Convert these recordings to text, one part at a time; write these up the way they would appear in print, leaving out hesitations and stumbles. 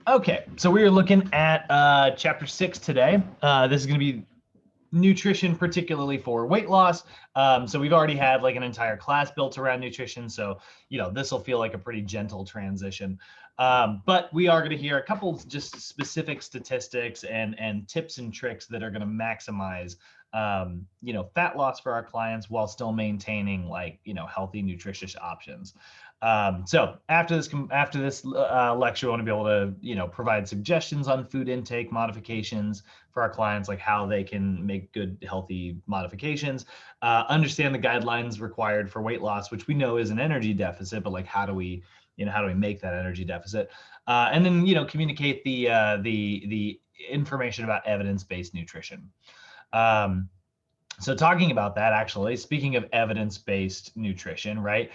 Okay, so we are looking at chapter 6 today. This is going to be nutrition, particularly for weight loss. So we've already had like an entire class built around nutrition. So, this will feel like a pretty gentle transition. But we are going to hear a couple just specific statistics and tips and tricks that are going to maximize, fat loss for our clients while still maintaining like, healthy, nutritious options. So after this lecture, I want to be able to, provide suggestions on food intake modifications for our clients, like how they can make good, healthy modifications, understand the guidelines required for weight loss, which we know is an energy deficit, but like how do we make that energy deficit? And then, communicate the information about evidence-based nutrition. Um, so talking about that, actually, speaking of evidence-based nutrition, right?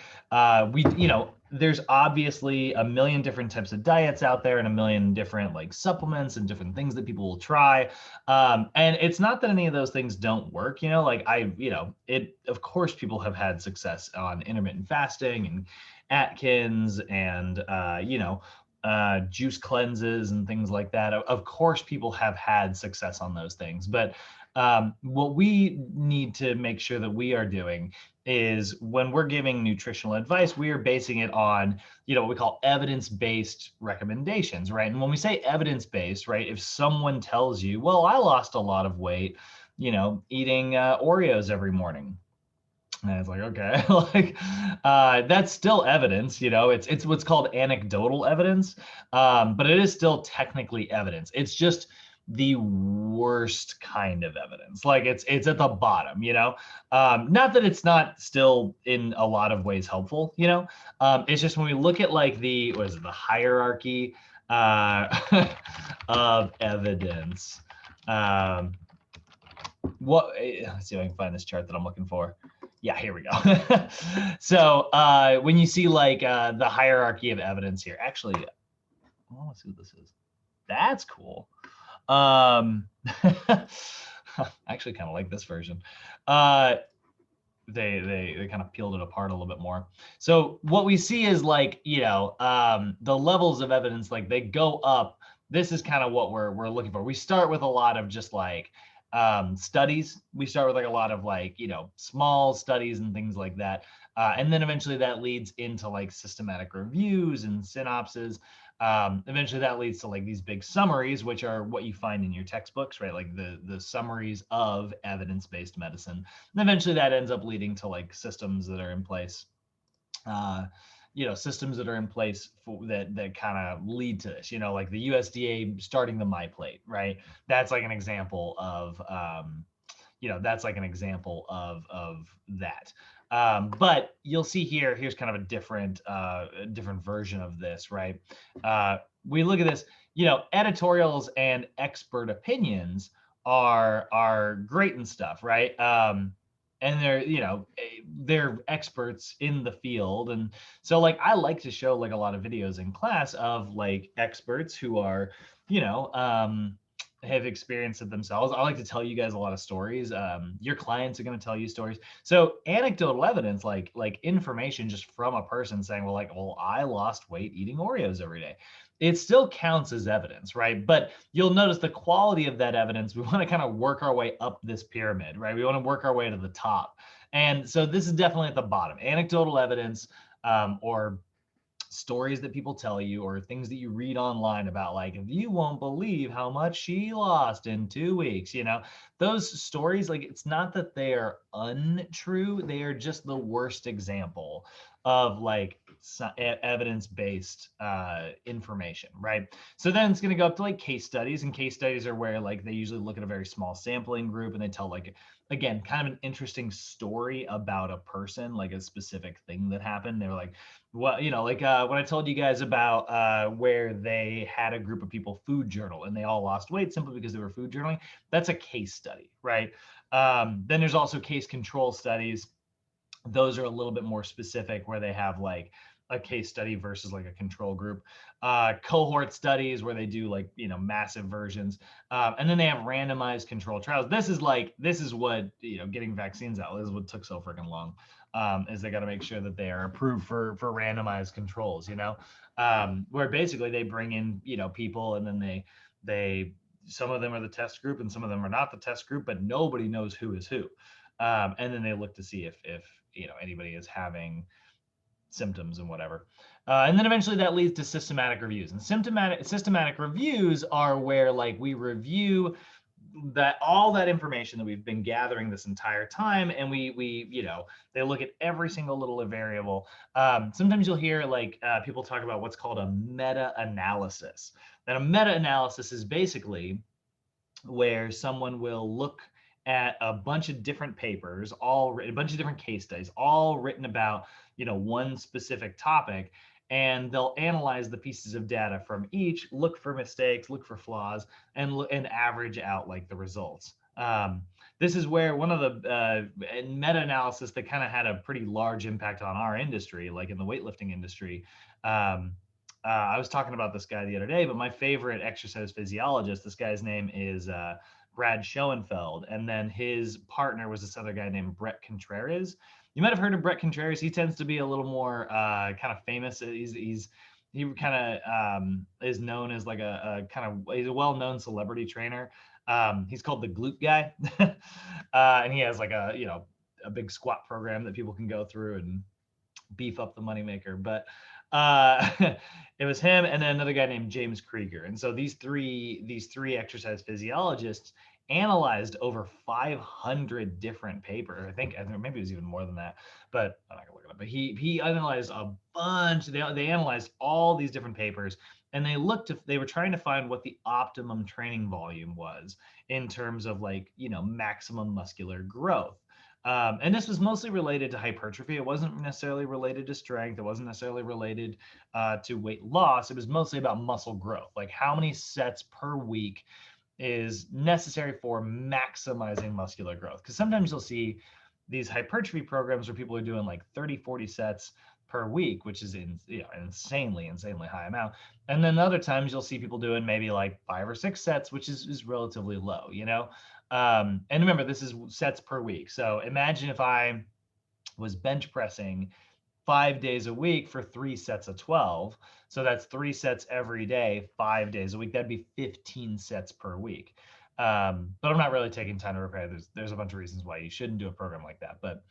There's obviously a million different types of diets out there and a million different like supplements and different things that people will try. And it's not that any of those things don't work, of course people have had success on intermittent fasting and Atkins and, juice cleanses and things like that. Of course, people have had success on those things, but what we need to make sure that we are doing is when we're giving nutritional advice, we are basing it on, what we call evidence-based recommendations, right? And when we say evidence-based, right, if someone tells you, well, I lost a lot of weight, eating Oreos every morning. And it's like, okay, like that's still evidence, it's what's called anecdotal evidence, but it is still technically evidence. It's just the worst kind of evidence. Like it's at the bottom, not that it's not still in a lot of ways helpful, it's just when we look at like the hierarchy of evidence. Um, let's see if I can find this chart that I'm looking for. Yeah, here we go. So when you see like the hierarchy of evidence here, actually, let's see what this is. That's cool. I actually kind of like this version. They kind of peeled it apart a little bit more. So what we see is like, the levels of evidence, like they go up. This is kind of what we're looking for. We start with a lot of just like studies. We start with like a lot of like, small studies and things like that. And then eventually that leads into like systematic reviews and synopses. Eventually that leads to like these big summaries, which are what you find in your textbooks, right? Like the summaries of evidence-based medicine. And eventually that ends up leading to like systems that are in place. Systems that are in place that kind of lead to this, like the USDA starting the MyPlate, right? That's like an example of, that. But you'll see here's kind of a different version of this, right? We look at this, editorials and expert opinions are great and stuff, right? And they're experts in the field. And so like I like to show like a lot of videos in class of like experts who are, have experienced it themselves. I like to tell you guys a lot of stories. Your clients are going to tell you stories. So anecdotal evidence, like information just from a person saying, well, I lost weight eating Oreos every day. It still counts as evidence, right? But you'll notice the quality of that evidence. We want to kind of work our way up this pyramid, right? We want to work our way to the top. And so this is definitely at the bottom. Anecdotal evidence, or stories that people tell you or things that you read online about, like, you won't believe how much she lost in 2 weeks, those stories, like, it's not that they are untrue, they are just the worst example of like evidence-based information, right? So then it's going to go up to like case studies, and case studies are where like they usually look at a very small sampling group and they tell like, again, kind of an interesting story about a person, like a specific thing that happened. They were like, well, like when I told you guys about where they had a group of people food journal and they all lost weight simply because they were food journaling, that's a case study, right? Then there's also case control studies. Those are a little bit more specific, where they have like a case study versus like a control group. Cohort studies where they do like, massive versions. And then they have randomized control trials. This is what, getting vaccines out. This is what took so freaking long. Is they got to make sure that they are approved for randomized controls, where basically they bring in, people, and then they some of them are the test group and some of them are not the test group, but nobody knows who is who. And then they look to see if anybody is having symptoms and whatever. And then eventually that leads to systematic reviews. And systematic reviews are where like we review that all that information that we've been gathering this entire time, and we they look at every single little variable. Sometimes you'll hear like people talk about what's called a meta-analysis. And a meta-analysis is basically where someone will look at a bunch of different papers, a bunch of different case studies, all written about one specific topic, and they'll analyze the pieces of data from each, look for mistakes, look for flaws, and average out like the results. This is where one of the meta-analysis that kind of had a pretty large impact on our industry, like in the weightlifting industry. I was talking about this guy the other day, but my favorite exercise physiologist, this guy's name is Brad Schoenfeld, and then his partner was this other guy named Brett Contreras. You might have heard of Brett Contreras. He tends to be a little more kind of famous. He kind of is known as like he's a well-known celebrity trainer. He's called the Glute Guy, and he has like a big squat program that people can go through and beef up the moneymaker. But it was him and then another guy named James Krieger. And so these three exercise physiologists analyzed over 500 different papers. I think maybe it was even more than that, but I'm not gonna look it up. But he analyzed a bunch. They analyzed all these different papers, and they were trying to find what the optimum training volume was in terms of like maximum muscular growth. And this was mostly related to hypertrophy. It wasn't necessarily related to strength. It wasn't necessarily related to weight loss. It was mostly about muscle growth, like how many sets per week is necessary for maximizing muscular growth. Because sometimes you'll see these hypertrophy programs where people are doing like 30, 40 sets per week, which is insanely high amount. And then other times you'll see people doing maybe like 5 or 6 sets, which is relatively low, and remember, this is sets per week. So imagine if I was bench pressing 5 days a week for 3 sets of 12. So that's 3 sets every day, 5 days a week. That'd be 15 sets per week. But I'm not really taking time to prepare. There's a bunch of reasons why you shouldn't do a program like that. But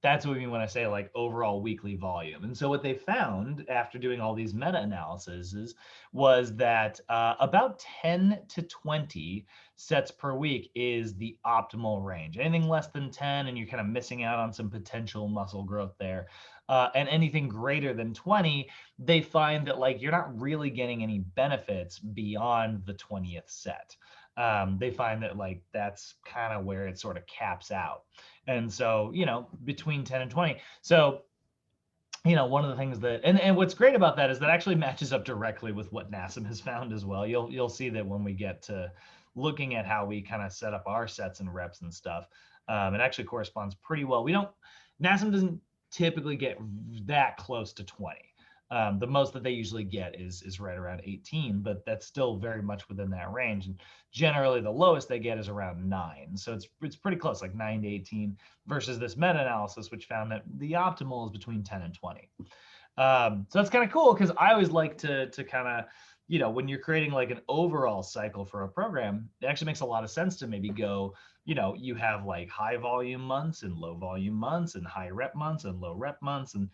that's what we mean when I say like overall weekly volume. And so what they found after doing all these meta-analyses was that about 10 to 20 sets per week is the optimal range. Anything less than 10 and you're kind of missing out on some potential muscle growth there. And anything greater than 20, they find that like you're not really getting any benefits beyond the 20th set. They find that like that's kind of where it sort of caps out. And so, between 10 and 20. So, one of the things that, and what's great about that is that actually matches up directly with what NASM has found as well. You'll see that when we get to looking at how we kind of set up our sets and reps and stuff, it actually corresponds pretty well. NASM doesn't typically get that close to 20. The most that they usually get is right around 18, but that's still very much within that range. And generally the lowest they get is around 9. So it's pretty close, like 9 to 18 versus this meta-analysis, which found that the optimal is between 10 and 20. So that's kind of cool because I always like to kind of, when you're creating like an overall cycle for a program, it actually makes a lot of sense to maybe go, you have like high volume months and low volume months and high rep months and low rep months. And,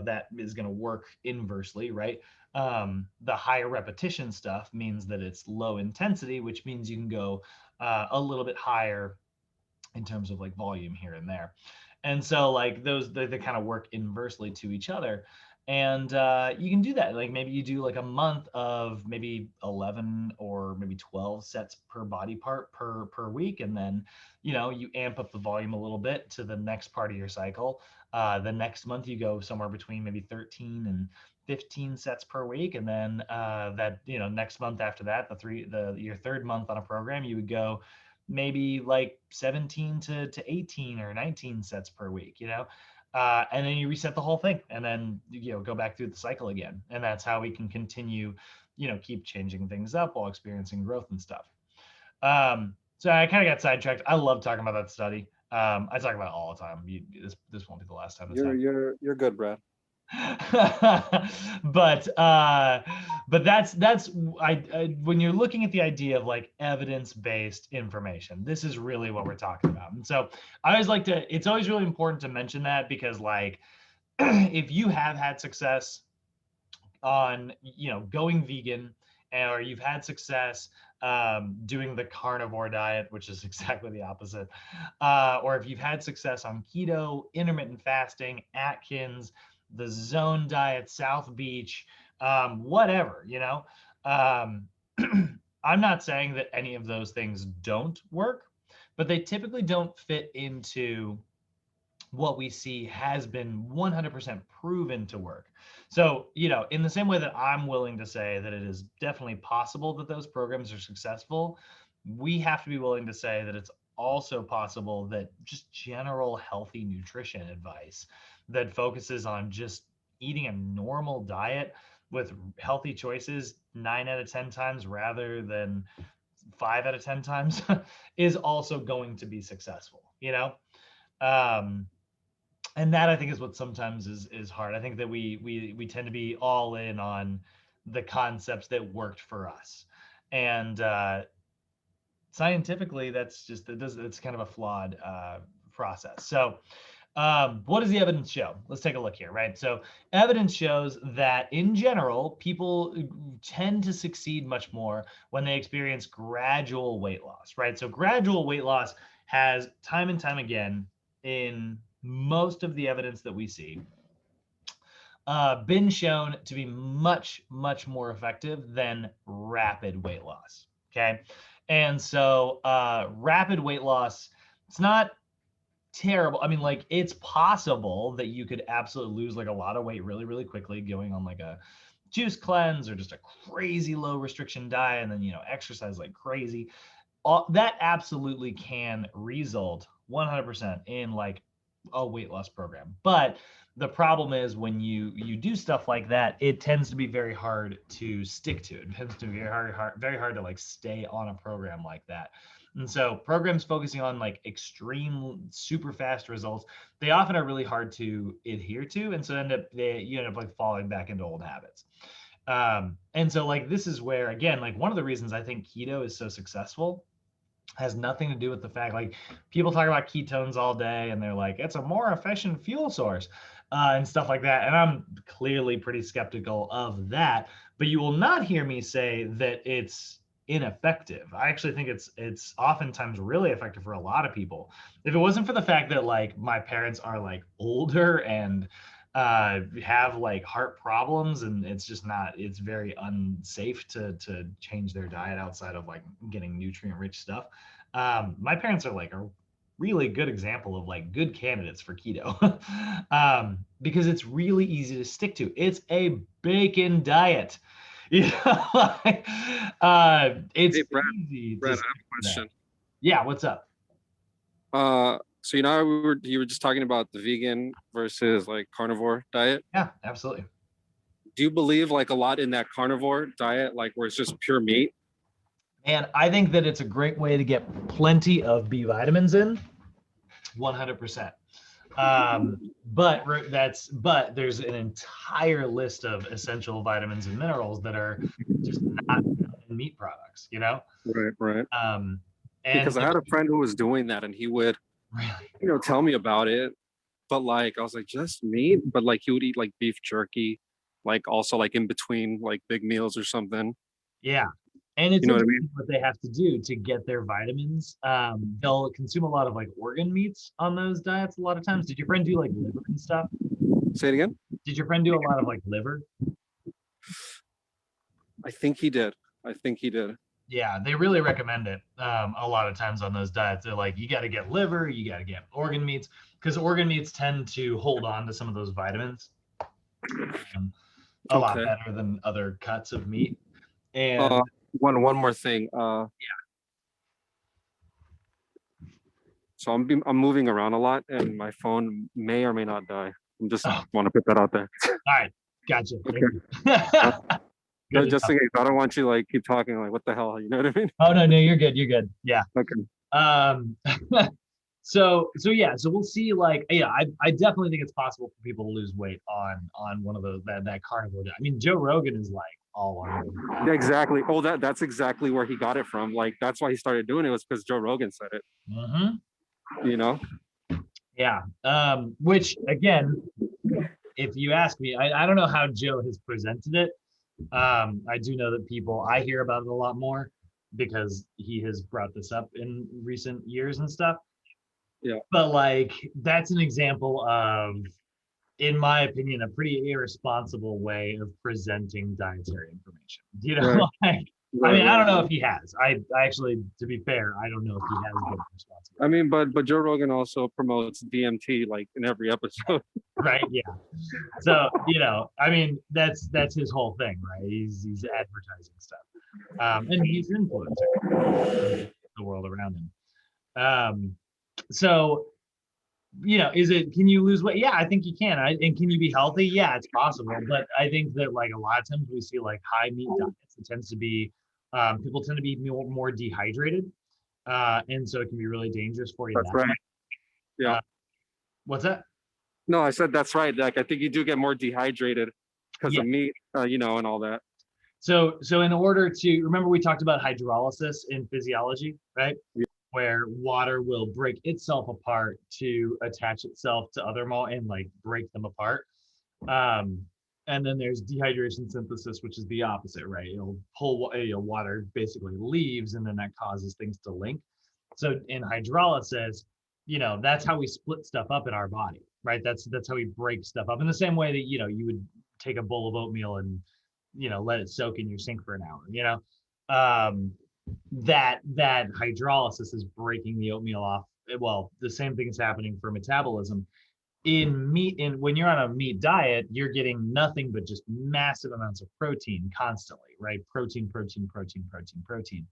that is going to work inversely, right? The higher repetition stuff means that it's low intensity, which means you can go a little bit higher in terms of like volume here and there. And so like they kind of work inversely to each other. And you can do that. Like maybe you do like a month of maybe 11 or maybe 12 sets per body part per week. And then, you amp up the volume a little bit to the next part of your cycle. The next month you go somewhere between maybe 13 and 15 sets per week. And then next month after that, your third month on a program, you would go maybe like 17 to 18 or 19 sets per week, and then you reset the whole thing, and then go back through the cycle again. And that's how we can continue, keep changing things up while experiencing growth and stuff. So I kind of got sidetracked. I love talking about that study. I talk about it all the time. This won't be the last time. You're good, Brad. but that's when you're looking at the idea of like evidence-based information, this is really what we're talking about. And so it's always really important to mention that, because like if you have had success on going vegan, or you've had success doing the carnivore diet, which is exactly the opposite, or if you've had success on keto, intermittent fasting, Atkins, the zone diet, South Beach, whatever, I'm not saying that any of those things don't work, but they typically don't fit into what we see has been 100% proven to work. So, in the same way that I'm willing to say that it is definitely possible that those programs are successful, we have to be willing to say that it's also possible that just general healthy nutrition advice that focuses on just eating a normal diet with healthy choices 9 out of 10 times rather than 5 out of 10 times is also going to be successful, and that I think is what sometimes is hard. I think that we tend to be all in on the concepts that worked for us, and scientifically that's kind of a flawed process. So what does the evidence show? Let's take a look here, right? So evidence shows that in general, people tend to succeed much more when they experience gradual weight loss, right? So gradual weight loss has time and time again in most of the evidence that we see been shown to be much, much more effective than rapid weight loss. Okay. And so rapid weight loss, it's not terrible. I mean, like, it's possible that you could absolutely lose like a lot of weight really, really quickly going on like a juice cleanse or just a crazy low restriction diet, and then, exercise like crazy. That absolutely can result 100% in like a weight loss program. But the problem is when you do stuff like that, it tends to be very hard to stick to. It tends to be very hard to like stay on a program like that. And so programs focusing on like extreme, super fast results, they often are really hard to adhere to. And so you end up like falling back into old habits. And so like, this is where, again, like one of the reasons I think keto is so successful has nothing to do with the fact, like, people talk about ketones all day and they're like, it's a more efficient fuel source and stuff like that. And I'm clearly pretty skeptical of that, but you will not hear me say that it's ineffective. I actually think it's oftentimes really effective for a lot of people. If it wasn't for the fact that like my parents are like older and have like heart problems, and it's very unsafe to change their diet outside of like getting nutrient rich stuff. My parents are like a really good example of like good candidates for keto because it's really easy to stick to. It's a bacon diet. It's Hey, Brad, easy Brad, I to have a question. Yeah, what's up? So you were just talking about the vegan versus like carnivore diet. Yeah, absolutely. Do you believe like a lot in that carnivore diet, like where it's just pure meat? And I think that it's a great way to get plenty of B vitamins in, 100%. But there's an entire list of essential vitamins and minerals that are just not in meat products, Right. And Because I had a friend who was doing that, and he would, really, tell me about it. But like, I was like, just meat? But like, he would eat like beef jerky, like also like in between like big meals or something. yeah. And it's You know what I mean? interesting what they have to do to get their vitamins. They'll consume a lot of like organ meats on those diets a lot of times. Did your friend do like liver and stuff? Say it again. Did your friend do a lot of like liver? I think he did. I think he did. Yeah, they really recommend it a lot of times on those diets. They're like, you got to get liver, you got to get organ meats, because organ meats tend to hold on to some of those vitamins a lot Okay. better than other cuts of meat. And One more thing. yeah, So I'm moving around a lot, and my phone may or may not die. I'm just Oh, want to put that out there. all right. Gotcha. Okay. Thank you. Uh, Good to just know. in case, I don't want you like keep talking like what the hell, you know what I mean? Oh no, no, you're good. You're good. Yeah. Okay. Um, so yeah, so we'll see. Like, yeah, I definitely think it's possible for people to lose weight on one of those that carnivore diet. I mean, Joe Rogan is like all on Yeah, exactly. Oh, that's exactly where he got it from. Like that's why he started doing it was because Joe Rogan said it. that. You know? Yeah. Which again, if you ask me, I don't know how Joe has presented it. I do know that I hear about it a lot more because he has brought this up in recent years and stuff. Yeah. But like, that's an example of, in my opinion, a pretty irresponsible way of presenting dietary information. You know, Right. like, I Right. mean, I Right. don't know if he has. I actually, to be fair, I don't know if he has been responsible. I mean, but Joe Rogan also promotes DMT like in every episode. Right? Yeah. So, you know, I mean, that's his whole thing, right? He's advertising stuff. And he's an influencer the world around him. Um, so, you know, can you lose weight? Yeah, I think you can. And can you be healthy? Yeah, it's possible. But I think that like a lot of times we see like high meat diets, it tends to be people tend to be more dehydrated. And so it can be really dangerous for you That's that right. way. Yeah. What's that? No, I said that's right. Like I think you do get more dehydrated because Yeah. of meat, you know, and all that. So in order to remember, we talked about hydrolysis in physiology, right? Yeah. Where water will break itself apart to attach itself to other and like break them apart. Um, and then there's dehydration synthesis, which is the opposite, right? It'll pull water basically leaves, and then that causes things to link. So in hydrolysis, you know, that's how we split stuff up in our body, right? That's how we break stuff up in the same way that, you know, you would take a bowl of oatmeal and, you know, let it soak in your sink for an hour, you know. That hydrolysis is breaking the oatmeal off. Well, the same thing is happening for metabolism in meat. And when you're on a meat diet, you're getting nothing but just massive amounts of protein constantly, right? Protein, protein, protein, protein, protein.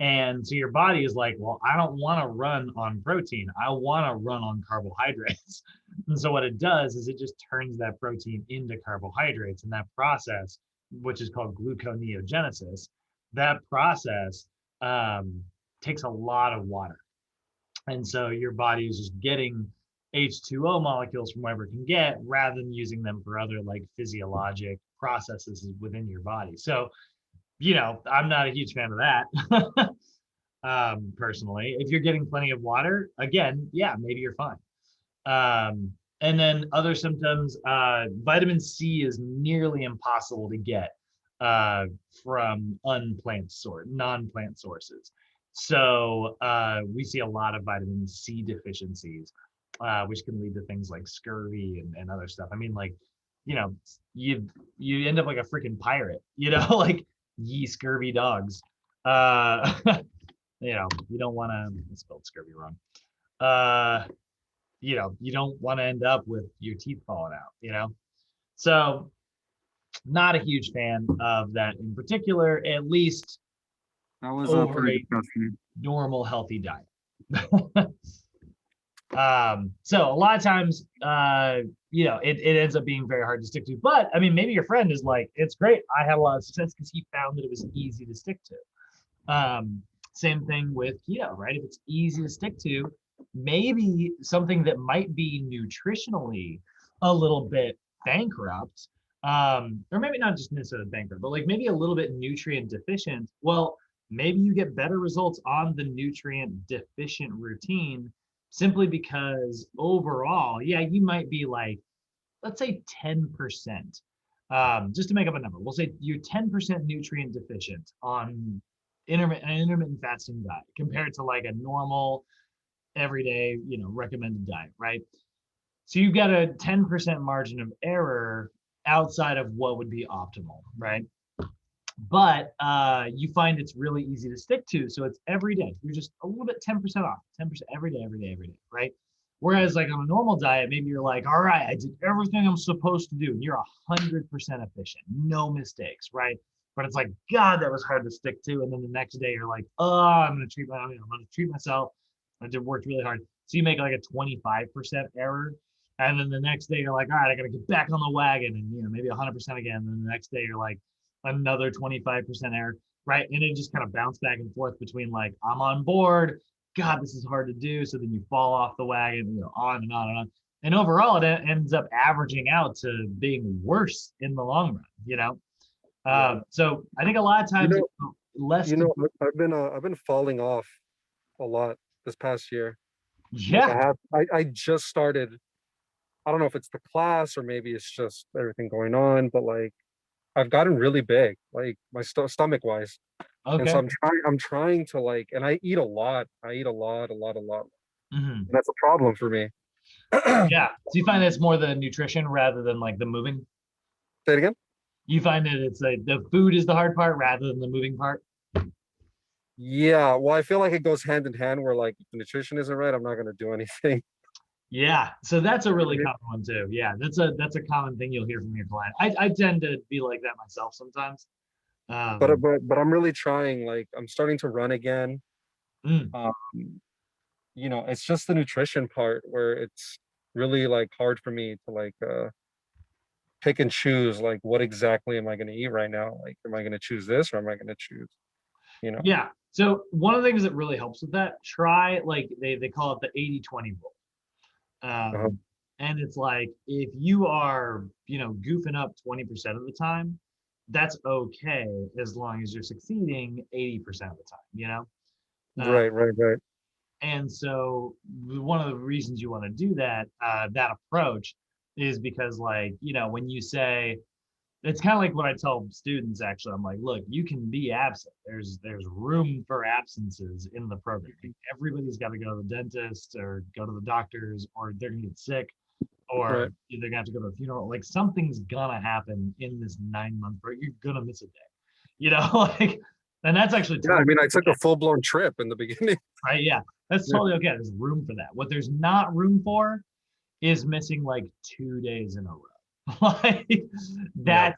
And so your body is like, well, I don't want to run on protein. I want to run on carbohydrates. And so what it does is it just turns that protein into carbohydrates. And that process, which is called gluconeogenesis, that process takes a lot of water. And so your body is just getting H2O molecules from wherever it can get rather than using them for other like physiologic processes within your body. So, you know, I'm not a huge fan of that. Personally, if you're getting plenty of water, again, yeah, maybe you're fine. And then other symptoms, vitamin C is nearly impossible to get from non-plant sources. So we see a lot of vitamin C deficiencies, which can lead to things like scurvy and other stuff. I mean, like, you know, you end up like a freaking pirate, you know, like ye scurvy dogs. Uh, you know, you don't want to spelled scurvy wrong. You know, you don't want to end up with your teeth falling out, you know? So not a huge fan of that in particular, at least That was over pretty a disgusting. normal, healthy diet. So a lot of times, you know, it ends up being very hard to stick to. But I mean, maybe your friend is like, it's great. I had a lot of success because he found that it was easy to stick to. Same thing with keto, right? If it's easy to stick to, maybe something that might be nutritionally a little bit bankrupt, or maybe not just necessarily bankrupt, but like maybe a little bit nutrient deficient. Well, maybe you get better results on the nutrient deficient routine simply because overall, yeah, you might be like, let's say 10%. Just to make up a number, we'll say you're 10% nutrient deficient on intermittent fasting diet compared to like a normal everyday, you know, recommended diet, right? So you've got a 10% margin of error outside of what would be optimal, right? But you find it's really easy to stick to. So it's every day. You're just a little bit 10% off, 10% every day, every day, every day, right? Whereas like on a normal diet, maybe you're like, all right, I did everything I'm supposed to do. And you're 100% efficient, no mistakes, right? But it's like, God, that was hard to stick to. And then the next day you're like, oh, I'm going to treat myself. I just worked really hard. So you make like a 25% error. And then the next day you're like, all right, I got to get back on the wagon, and maybe 100% again. And then the next day you're like another 25% error, right? And it just kind of bounce back and forth between like, I'm on board. God, this is hard to do. So then you fall off the wagon, on and on and on. And overall, it ends up averaging out to being worse in the long run. Yeah. So I think a lot of You times know, less to, I've been falling off a lot this past year. Like yeah, I just started. I don't know if it's the class or maybe it's just everything going on, but like I've gotten really big, like my stomach wise. And so okay. I'm trying to like, and I eat a lot. I eat a lot, a lot, a lot. Hmm. And that's a problem for me. Yeah. So you find it's more the nutrition rather than like the moving. Say it again. You find that it's like the food is the hard part rather than the moving part. Yeah, well, I feel like it goes hand in hand where like if the nutrition isn't right, I'm not gonna do anything. Yeah. So that's a You know what I really mean? common one too. Yeah. That's a common thing you'll hear from your client. I tend to be like that myself sometimes. Um, But I'm really trying. Like I'm starting to run again. mm, Um, it's just the nutrition part where it's really like hard for me to like pick and choose like what exactly am I gonna eat right now? Like, am I gonna choose this or am I gonna choose, you know? yeah. So one of the things that really helps with that, try like they call it the 80-20 rule. Uh-huh. And it's like if you are, goofing up 20% of the time, that's okay as long as you're succeeding 80% of the time. Uh, Right, right, right. and so one of the reasons you want to do that approach is because like, when you say it's kind of like what I tell students actually. I'm like, look, you can be absent. There's room for absences in the program. Like, everybody's got to go to the dentist or go to the doctors, or they're gonna get sick, Right. or they're gonna have to go to a funeral. Like something's gonna happen in this 9 month break. You're gonna miss a day, like, and that's actually Yeah, I totally mean, I took a full-blown trip in the beginning. right. Yeah, that's Yeah. totally okay. There's room for that. What there's not room for is missing like 2 days in a row. Like Yeah.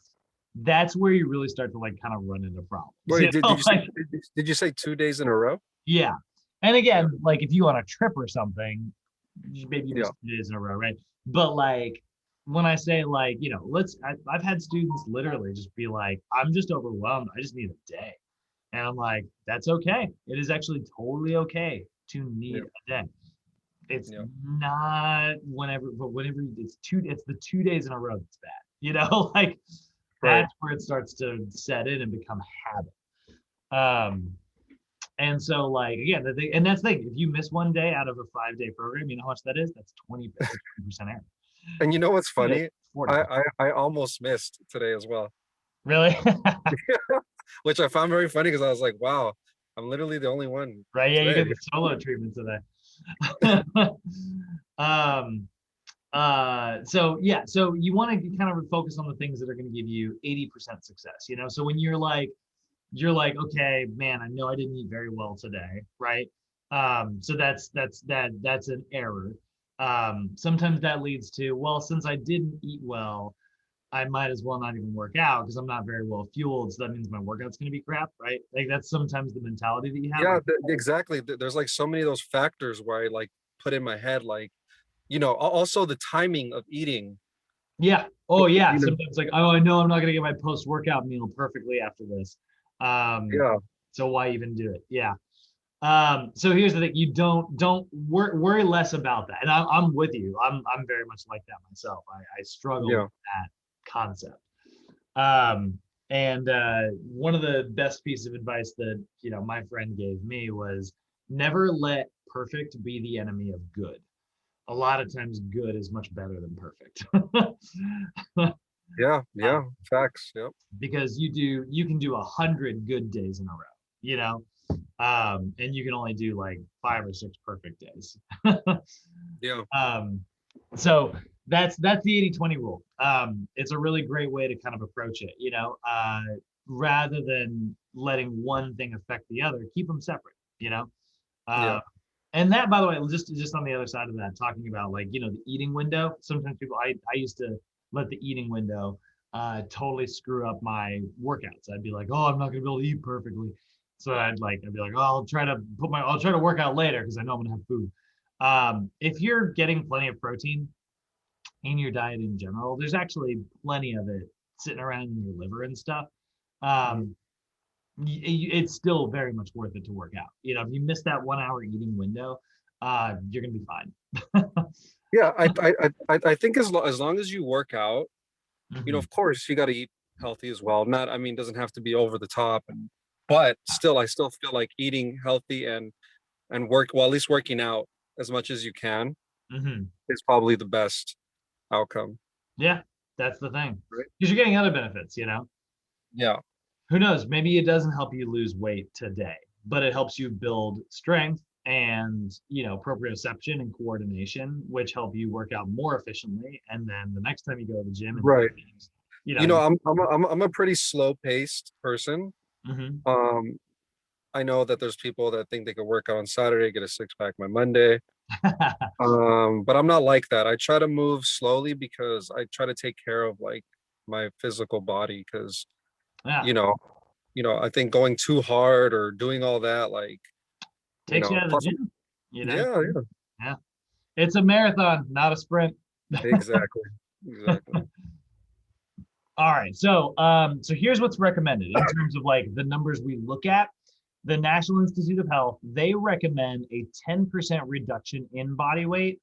that's where you really start to like kind of run into problems. Wait, did you say Like, did you say 2 days in a row? yeah. And Yeah. again, like if you on a trip or something, maybe you miss Yeah. 2 days in a row, right? But like when I say like, I've had students literally just be like, I'm just overwhelmed. I just need a day. And I'm like, that's okay. It is actually totally okay to Yeah. need a day. It's Yeah. not whenever, but whenever it's the 2 days in a row that's bad. Like Right. that's where it starts to set in and become habit. Um, and so like again, and that's the thing. If you miss one day out of a 5-day program, you know how much that is? That's 20% error. And you know what's 2 days, funny? 40%. I almost missed today as well, Really? which I found very funny because I was like, wow, I'm literally the only one Right? Yeah, you today. get the solo treatment today. um, so yeah, so you want to kind of focus on the things that are going to give you 80% success. So when you're like, okay, man, I know I didn't eat very well today, right? So that's an error. Sometimes that leads to, well, since I didn't eat well, I might as well not even work out because I'm not very well fueled. So that means my workout's going to be crap, right? Like that's sometimes the mentality that you have. Yeah, Like, exactly. There's like so many of those factors where I like put in my head, like, also the timing of eating. yeah, oh yeah. You know, Sometimes like, oh, I know I'm not going to get my post workout meal perfectly after this. Um, yeah, so why even do it? Yeah. So here's the thing: you don't worry less about that, and I'm with you. I'm very much like that myself. I struggle yeah, with that concept. Um, and one of the best pieces of advice that my friend gave me was never let perfect be the enemy of good. A lot of times, good is much better than perfect. yeah, Uh, yeah. Facts. Yep. because you can do 100 good days in a row, and you can only do like 5 or 6 perfect days. Yeah. um, so that's the 80-20 rule. It's a really great way to kind of approach it, rather than letting one thing affect the other, keep them separate, Yeah. uh, and that, by the way, just on the other side of that, talking about like the eating window. Sometimes people, I used to let the eating window totally screw up my workouts. I'd be like, oh, I'm not gonna be able to eat perfectly, so I'd be like, oh, I'll try to work out later because I know I'm gonna have food. If you're getting plenty of protein in your diet in general, there's actually plenty of it sitting around in your liver and stuff. Mhm. Um, it's still very much worth it to work out. If you miss that 1 hour eating window, you're gonna be fine. Yeah, I think as long as you work out, Mhm. of course you got to eat healthy as well. Not, I mean, doesn't have to be over the top, but still, I still feel like eating healthy and well, at least working out as much as you can Mhm. is probably the best outcome, Yeah, that's the thing. right? Because you're getting other benefits. Yeah, Who knows? Maybe it doesn't help you lose weight today, but it helps you build strength and proprioception and coordination, which help you work out more efficiently. And then the next time you go to the gym in right. 3 days, you. I'm a pretty slow paced person. Mhm. Um, I know that there's people that think they could work out on Saturday, get a six pack by Monday. But I'm not like that. I try to move slowly because I try to take care of like my physical body because Yeah, you know, I think going too hard or doing all that, like, takes you out of the plus, gym. yeah, yeah, Yeah, it's a marathon, not a sprint. exactly, exactly. All right, so here's what's recommended in terms of like the numbers we look at. The National Institute of Health, they recommend a 10% reduction in body weight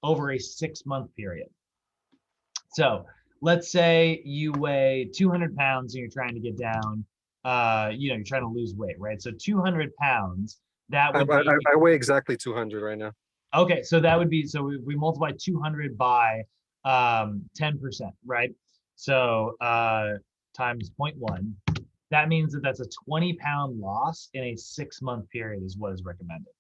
over a 6 month period. So let's say you weigh 200 pounds and you're trying to get down, you're trying to lose weight, right? So 200 pounds, that I, would I, be, I weigh exactly 200 right now. okay, so that would be, so we multiply 200 by 10%, right? So times zero point 0.1, that means that that's a 20-pound loss in a 6 month period is what is recommended,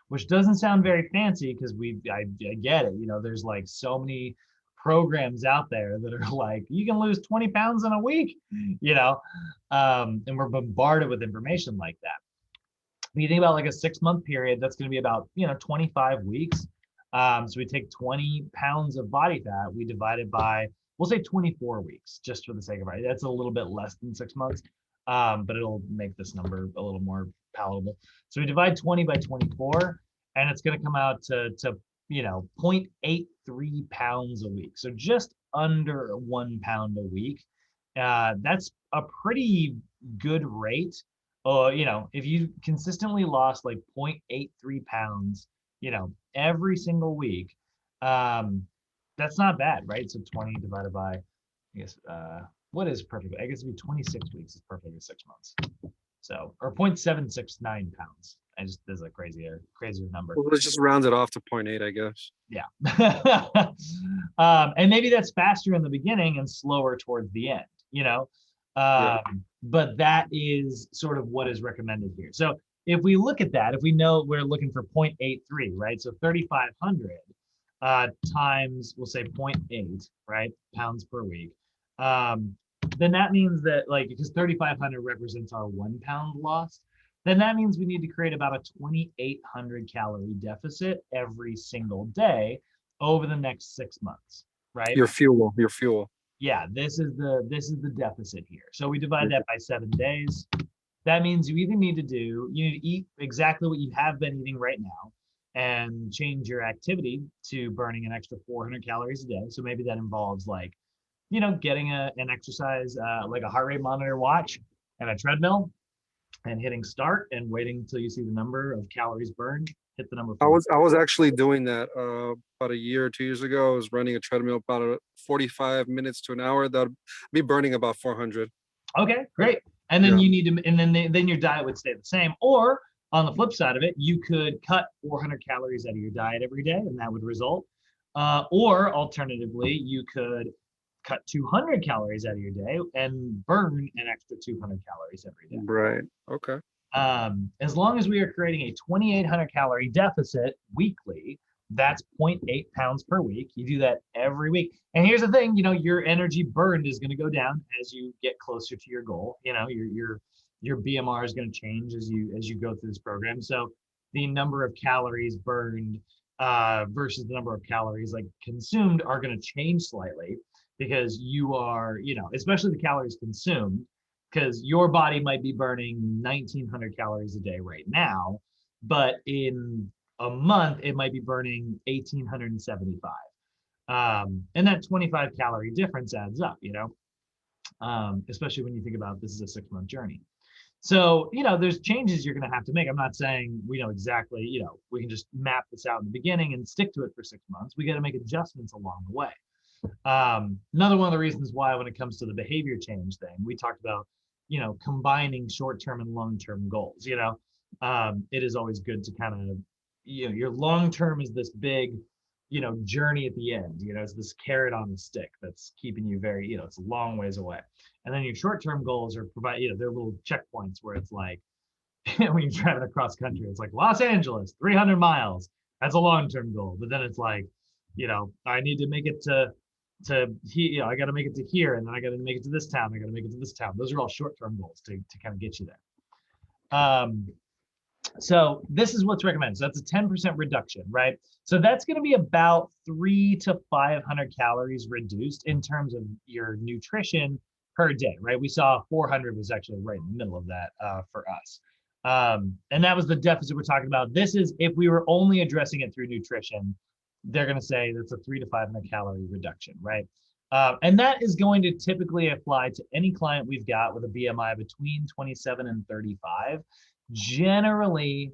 which doesn't sound very fancy because I get it. There's like so many programs out there that are like, you can lose 20 pounds in a week, and we're bombarded with information like that. When you think about like a 6 month period, that's going to be about 25 weeks. So we take 20 pounds of body fat, we divide it by, we'll say 24 weeks, just for the sake of it. That's a little bit less than 6 months, but it'll make this number a little more palatable. So we divide 20 by 24, and it's going to come out to 0.83 pounds a week. So just under 1 pound a week. That's a pretty good rate. If you consistently lost like 0.83 pounds, every single week, that's not bad, right? So 20 divided by, I guess, what is perfect? I guess it'd be 26 weeks is perfect in 6 months. So, or 0.769 pounds. There's a crazier number. Well, let's just round it off to point 0.8, I guess. Yeah. And maybe that's faster in the beginning and slower towards the end, you know? Yeah. But that is sort of what is recommended here. So if we look at that, if we know we're looking for 0.83, right? So 3,500 times, we'll say zero point 0.8, right? Pounds per week. Um, then that means that, like, because 3,500 represents our 1 pound loss, then that means we need to create about a 2,800 calorie deficit every single day over the next 6 months, right? Your fuel. Yeah, this is the deficit here. So we divide Okay. that by 7 days. That means you need to eat exactly what you have been eating right now and change your activity to burning an extra 400 calories a day. So maybe that involves like, getting an exercise, like a heart rate monitor watch and a treadmill, and hitting start and waiting until you see the number of calories burned, hit the number I 4. was I was actually doing that about a year or 2 years ago. I was running a treadmill about 45 minutes to an hour. That'd be burning about 400. Okay, great. And then Yeah. you need to, and then your diet would stay the same. Or on the flip side of it, you could cut 400 calories out of your diet every day, and that would result. Or alternatively, you could cut 200 calories out of your day and burn an extra 200 calories every day. Right. Okay. As long as we are creating a 2,800 calorie deficit weekly, that's zero point 0.8 pounds per week. You do that every week. And here's the thing, your energy burned is going to go down as you get closer to your goal. Your BMR is going to change as you go through this program. So the number of calories burned versus the number of calories like consumed are going to change slightly because you are, especially the calories consumed, because your body might be burning 1,900 calories a day right now, but in a month, it might be burning 1,875. And that 25 calorie difference adds up, especially when you think about this is a 6-month journey. So, there's changes you're going to have to make. I'm not saying we know exactly, we can just map this out in the beginning and stick to it for 6 months. We got to make adjustments along the way. Another one of the reasons why, when it comes to the behavior change thing, we talked about, combining short-term and long-term goals. It is always good to kind of, your long-term is this big, journey at the end. It's this carrot on the stick that's keeping you very, it's a long ways away. And then your short-term goals are they're little checkpoints where it's like, when you're driving across country, it's like Los Angeles, 300 miles. That's a long-term goal. But then it's like, I need to make it to here, I got to make it to here, and then I got to make it to this town. I got to make it to this town. Those are all short-term goals to kind of get you there. So this is what's recommended. So that's a 10% reduction, right? So that's going to be about 300 to 500 calories reduced in terms of your nutrition per day, right? We saw 400 was actually right in the middle of that for us. And that was the deficit we're talking about. This is if we were only addressing it through nutrition, they're going to say that's a 300 to 500 calorie reduction, right? And that is going to typically apply to any client we've got with a BMI between 27 and 35. Generally,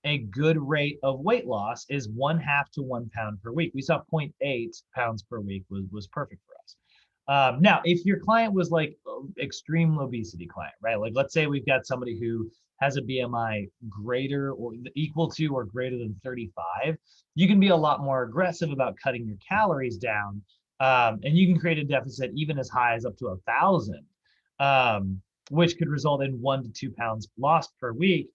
a good rate of weight loss is 1/2 to 1 pound per week. We saw 0.8 pounds per week was perfect for us. Now, if your client was like extreme obesity client, right? Like let's say we've got somebody who has a BMI greater or equal to or greater than 35, you can be a lot more aggressive about cutting your calories down. And you can create a deficit even as high as up to 1,000, which could result in 1 to 2 pounds lost per week,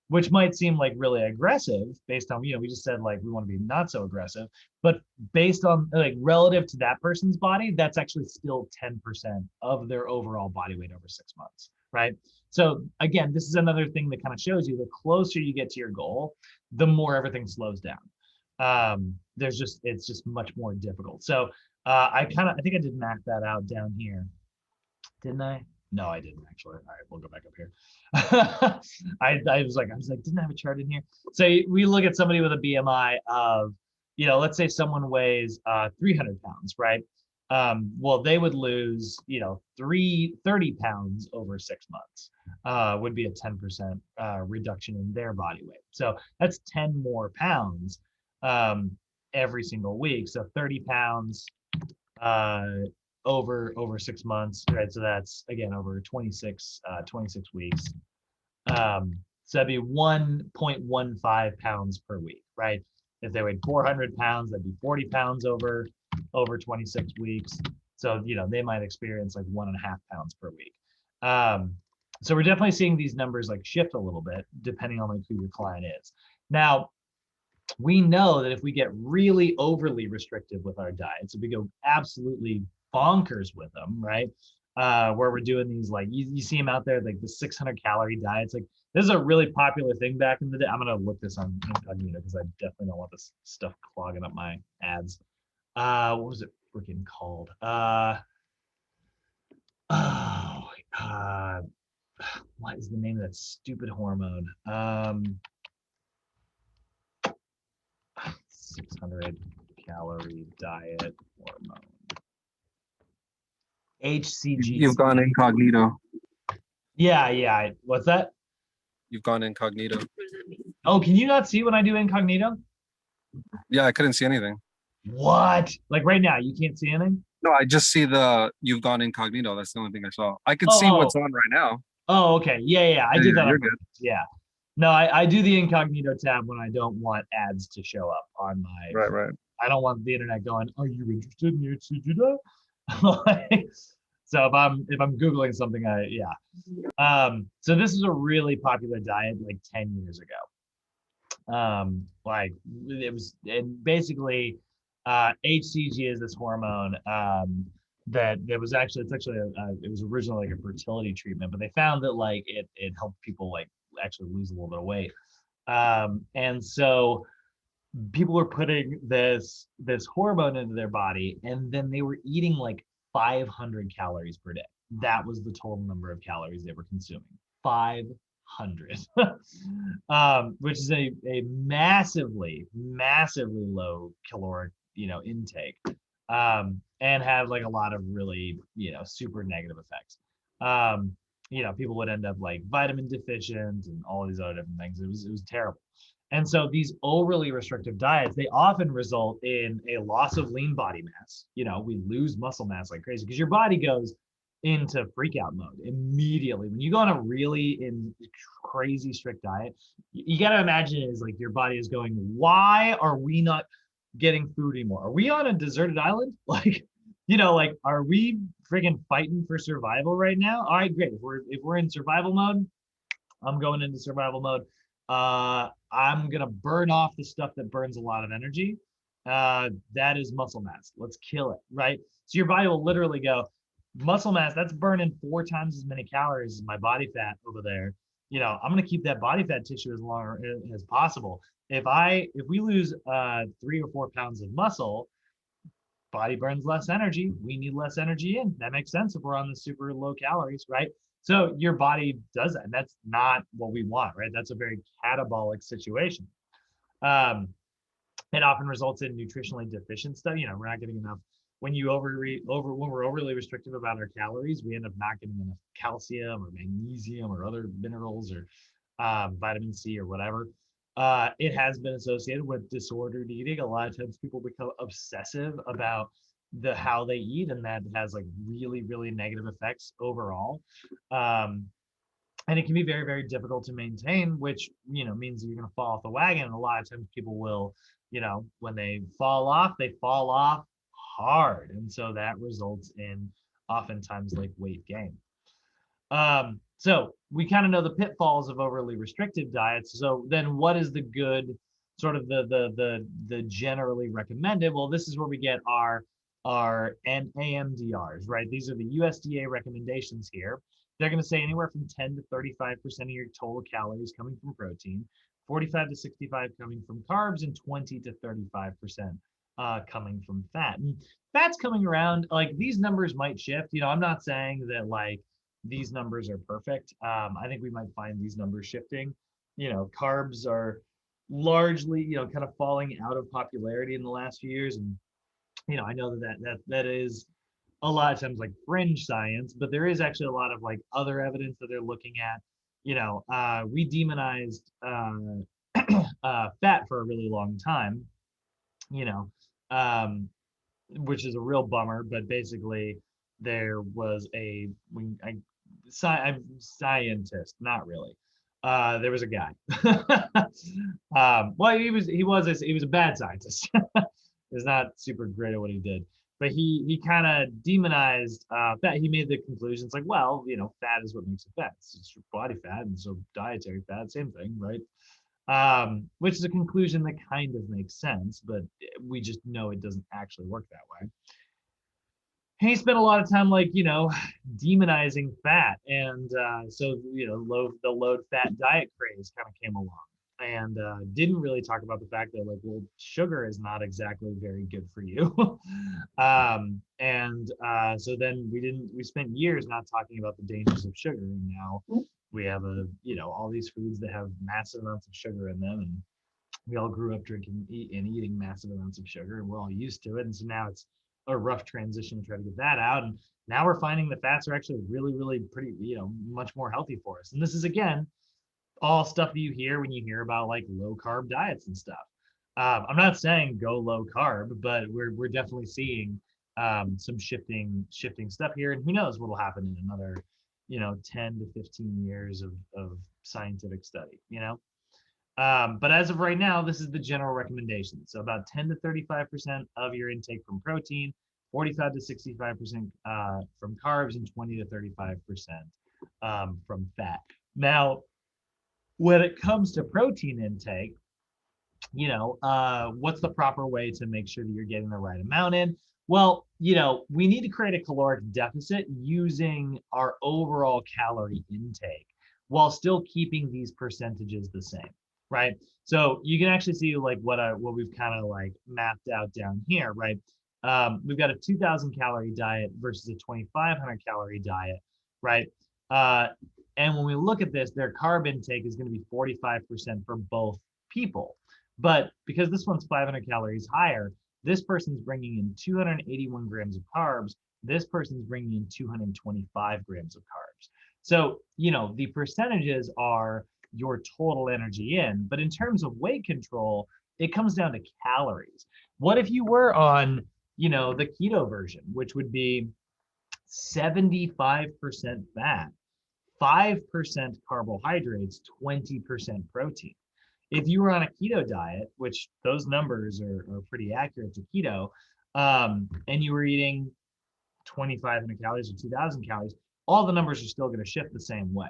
which might seem like really aggressive based on, we just said like we want to be not so aggressive, but based on like relative to that person's body, that's actually still 10% of their overall body weight over 6 months, right? So again, this is another thing that kind of shows you the closer you get to your goal, the more everything slows down. It's just much more difficult. So I think I did map that out down here, didn't I? No, I didn't actually. All right, we'll go back up here. I was like, didn't I have a chart in here? So we look at somebody with a BMI of, let's say someone weighs 300 pounds, right? Well, they would lose, 30 pounds over 6 months, would be a 10% reduction in their body weight. So that's 10 more pounds every single week. So 30 pounds over 6 months, right? So that's again over 26 weeks. So that'd be 1.15 pounds per week, right? If they weighed 400 pounds, that'd be 40 pounds over 26 weeks. So they might experience like 1.5 pounds per week. So we're definitely seeing these numbers like shift a little bit depending on like who your client is. Now, we know that if we get really overly restrictive with our diets, if we go absolutely bonkers with them, right? Where we're doing these, like you see them out there, like the 600 calorie diets. Like this is a really popular thing back in the day. I'm gonna look this on incognito because I definitely don't want this stuff clogging up my ads. What was it freaking called? What is the name of that stupid hormone? 600 calorie diet hormone. HCG. You've gone incognito. Yeah. What's that? You've gone incognito. Oh, can you not see when I do incognito? Yeah, I couldn't see anything. What? Like right now, you can't see anything? No, I just see you've gone incognito. That's the only thing I saw. I could see what's on right now. Oh, okay. Yeah. I did that. You're good. Yeah. No, I do the incognito tab when I don't want ads to show up on my. Right. I don't want the internet going, "Are you interested in the HCG?" So if I'm Googling something, so this is a really popular diet like 10 years ago. Like it was, and basically, HCG is this hormone that it was originally like a fertility treatment, but they found that like it helped people like actually lose a little bit of weight. And so people were putting this hormone into their body, and then they were eating like 500 calories per day. That was the total number of calories they were consuming. 500 100, which is a massively, massively low caloric, intake, and have like a lot of really, super negative effects. People would end up like vitamin deficient and all these other different things. It was terrible. And so these overly restrictive diets, they often result in a loss of lean body mass. We lose muscle mass like crazy because your body goes into freak out mode immediately. When you go on a really crazy strict diet, you got to imagine it is like your body is going, why are we not getting food anymore? Are we on a deserted island? Like, are we freaking fighting for survival right now? All right, great. If we're in survival mode, I'm going into survival mode. I'm gonna burn off the stuff that burns a lot of energy. That is muscle mass. Let's kill it, right? So your body will literally go, muscle mass, that's burning 4 times as many calories as my body fat over there. I'm gonna keep that body fat tissue as long as possible. If we lose 3 or 4 pounds of muscle, body burns less energy. We need less energy in. That makes sense if we're on the super low calories, right? So your body does that. And that's not what we want, right? That's a very catabolic situation. Um, it often results in nutritionally deficient stuff. We're not getting enough. When we're overly restrictive about our calories, we end up not getting enough calcium or magnesium or other minerals or vitamin C or whatever. It has been associated with disordered eating. A lot of times people become obsessive about how they eat, and that has like really, really negative effects overall. Um, and it can be very, very difficult to maintain, which means you're going to fall off the wagon. And a lot of times people will, when they fall off hard, and so that results in oftentimes like weight gain. So we kind of know the pitfalls of overly restrictive diets. So then what is the good sort of the generally recommended? Well, this is where we get our AMDRs, right? These are the USDA recommendations here. They're going to say anywhere from 10 to 35% of your total calories coming from protein, 45 to 65 coming from carbs, and 20 to 35% coming from fat. And fat's coming around, like these numbers might shift. I'm not saying that like these numbers are perfect. I think we might find these numbers shifting. Carbs are largely, kind of falling out of popularity in the last few years. And, I know that is a lot of times like fringe science, but there is actually a lot of like other evidence that they're looking at. We demonized fat for a really long time, you know, um, which is a real bummer. But basically, there was I'm scientist, not really. There was a guy. Well, he was a bad scientist. He's not super great at what he did, but he kind of demonized fat. He made the conclusions like, well, fat is what makes it fat. It's body fat, and so dietary fat, same thing, right? Which is a conclusion that kind of makes sense, but we just know it doesn't actually work that way. He spent a lot of time like demonizing fat, and so the low fat diet craze kind of came along, and didn't really talk about the fact that like, well, sugar is not exactly very good for you. And so then we spent years not talking about the dangers of sugar, and now we have all these foods that have massive amounts of sugar in them, and we all grew up drinking and eating massive amounts of sugar, and we're all used to it. And so now it's a rough transition to try to get that out. And now we're finding the fats are actually really, really pretty, much more healthy for us. And this is again all stuff that you hear when you hear about like low carb diets and stuff. I'm not saying go low carb, but we're definitely seeing some shifting stuff here. And who knows what'll happen in another 10 to 15 years of scientific study. But as of right now, this is the general recommendation. So about 10 to 35% of your intake from protein, 45 to 65% from carbs, and 20 to 35% from fat. Now, when it comes to protein intake, what's the proper way to make sure that you're getting the right amount in? Well, we need to create a caloric deficit using our overall calorie intake while still keeping these percentages the same, right? So you can actually see like what we've kind of like mapped out down here, right? We've got a 2,000 calorie diet versus a 2,500 calorie diet, right? And when we look at this, their carb intake is going to be 45% for both people. But because this one's 500 calories higher, this person's bringing in 281 grams of carbs. This person's bringing in 225 grams of carbs. So, the percentages are your total energy in. But in terms of weight control, it comes down to calories. What if you were on, the keto version, which would be 75% fat, 5% carbohydrates, 20% protein? If you were on a keto diet, which those numbers are pretty accurate to keto, and you were eating 2,500 calories or 2,000 calories, all the numbers are still going to shift the same way.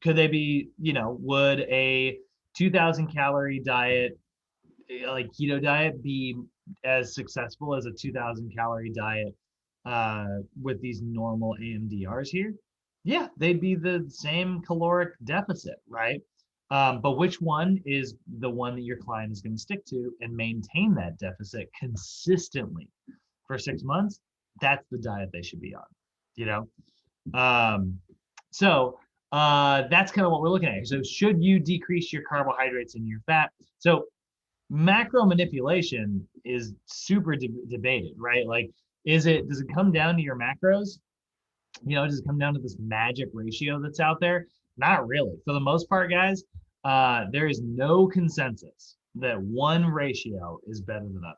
Could they be, would a 2,000 calorie diet, like keto diet, be as successful as a 2,000 calorie diet with these normal AMDRs here? Yeah, they'd be the same caloric deficit, right? But which one is the one that your client is going to stick to and maintain that deficit consistently for 6 months? That's the diet they should be on, you know? So that's kind of what we're looking at. So should you decrease your carbohydrates and your fat? So macro manipulation is super debated, right? Like, does it come down to your macros? Does it come down to this magic ratio that's out there? Not really. For the most part, guys, there is no consensus that one ratio is better than other.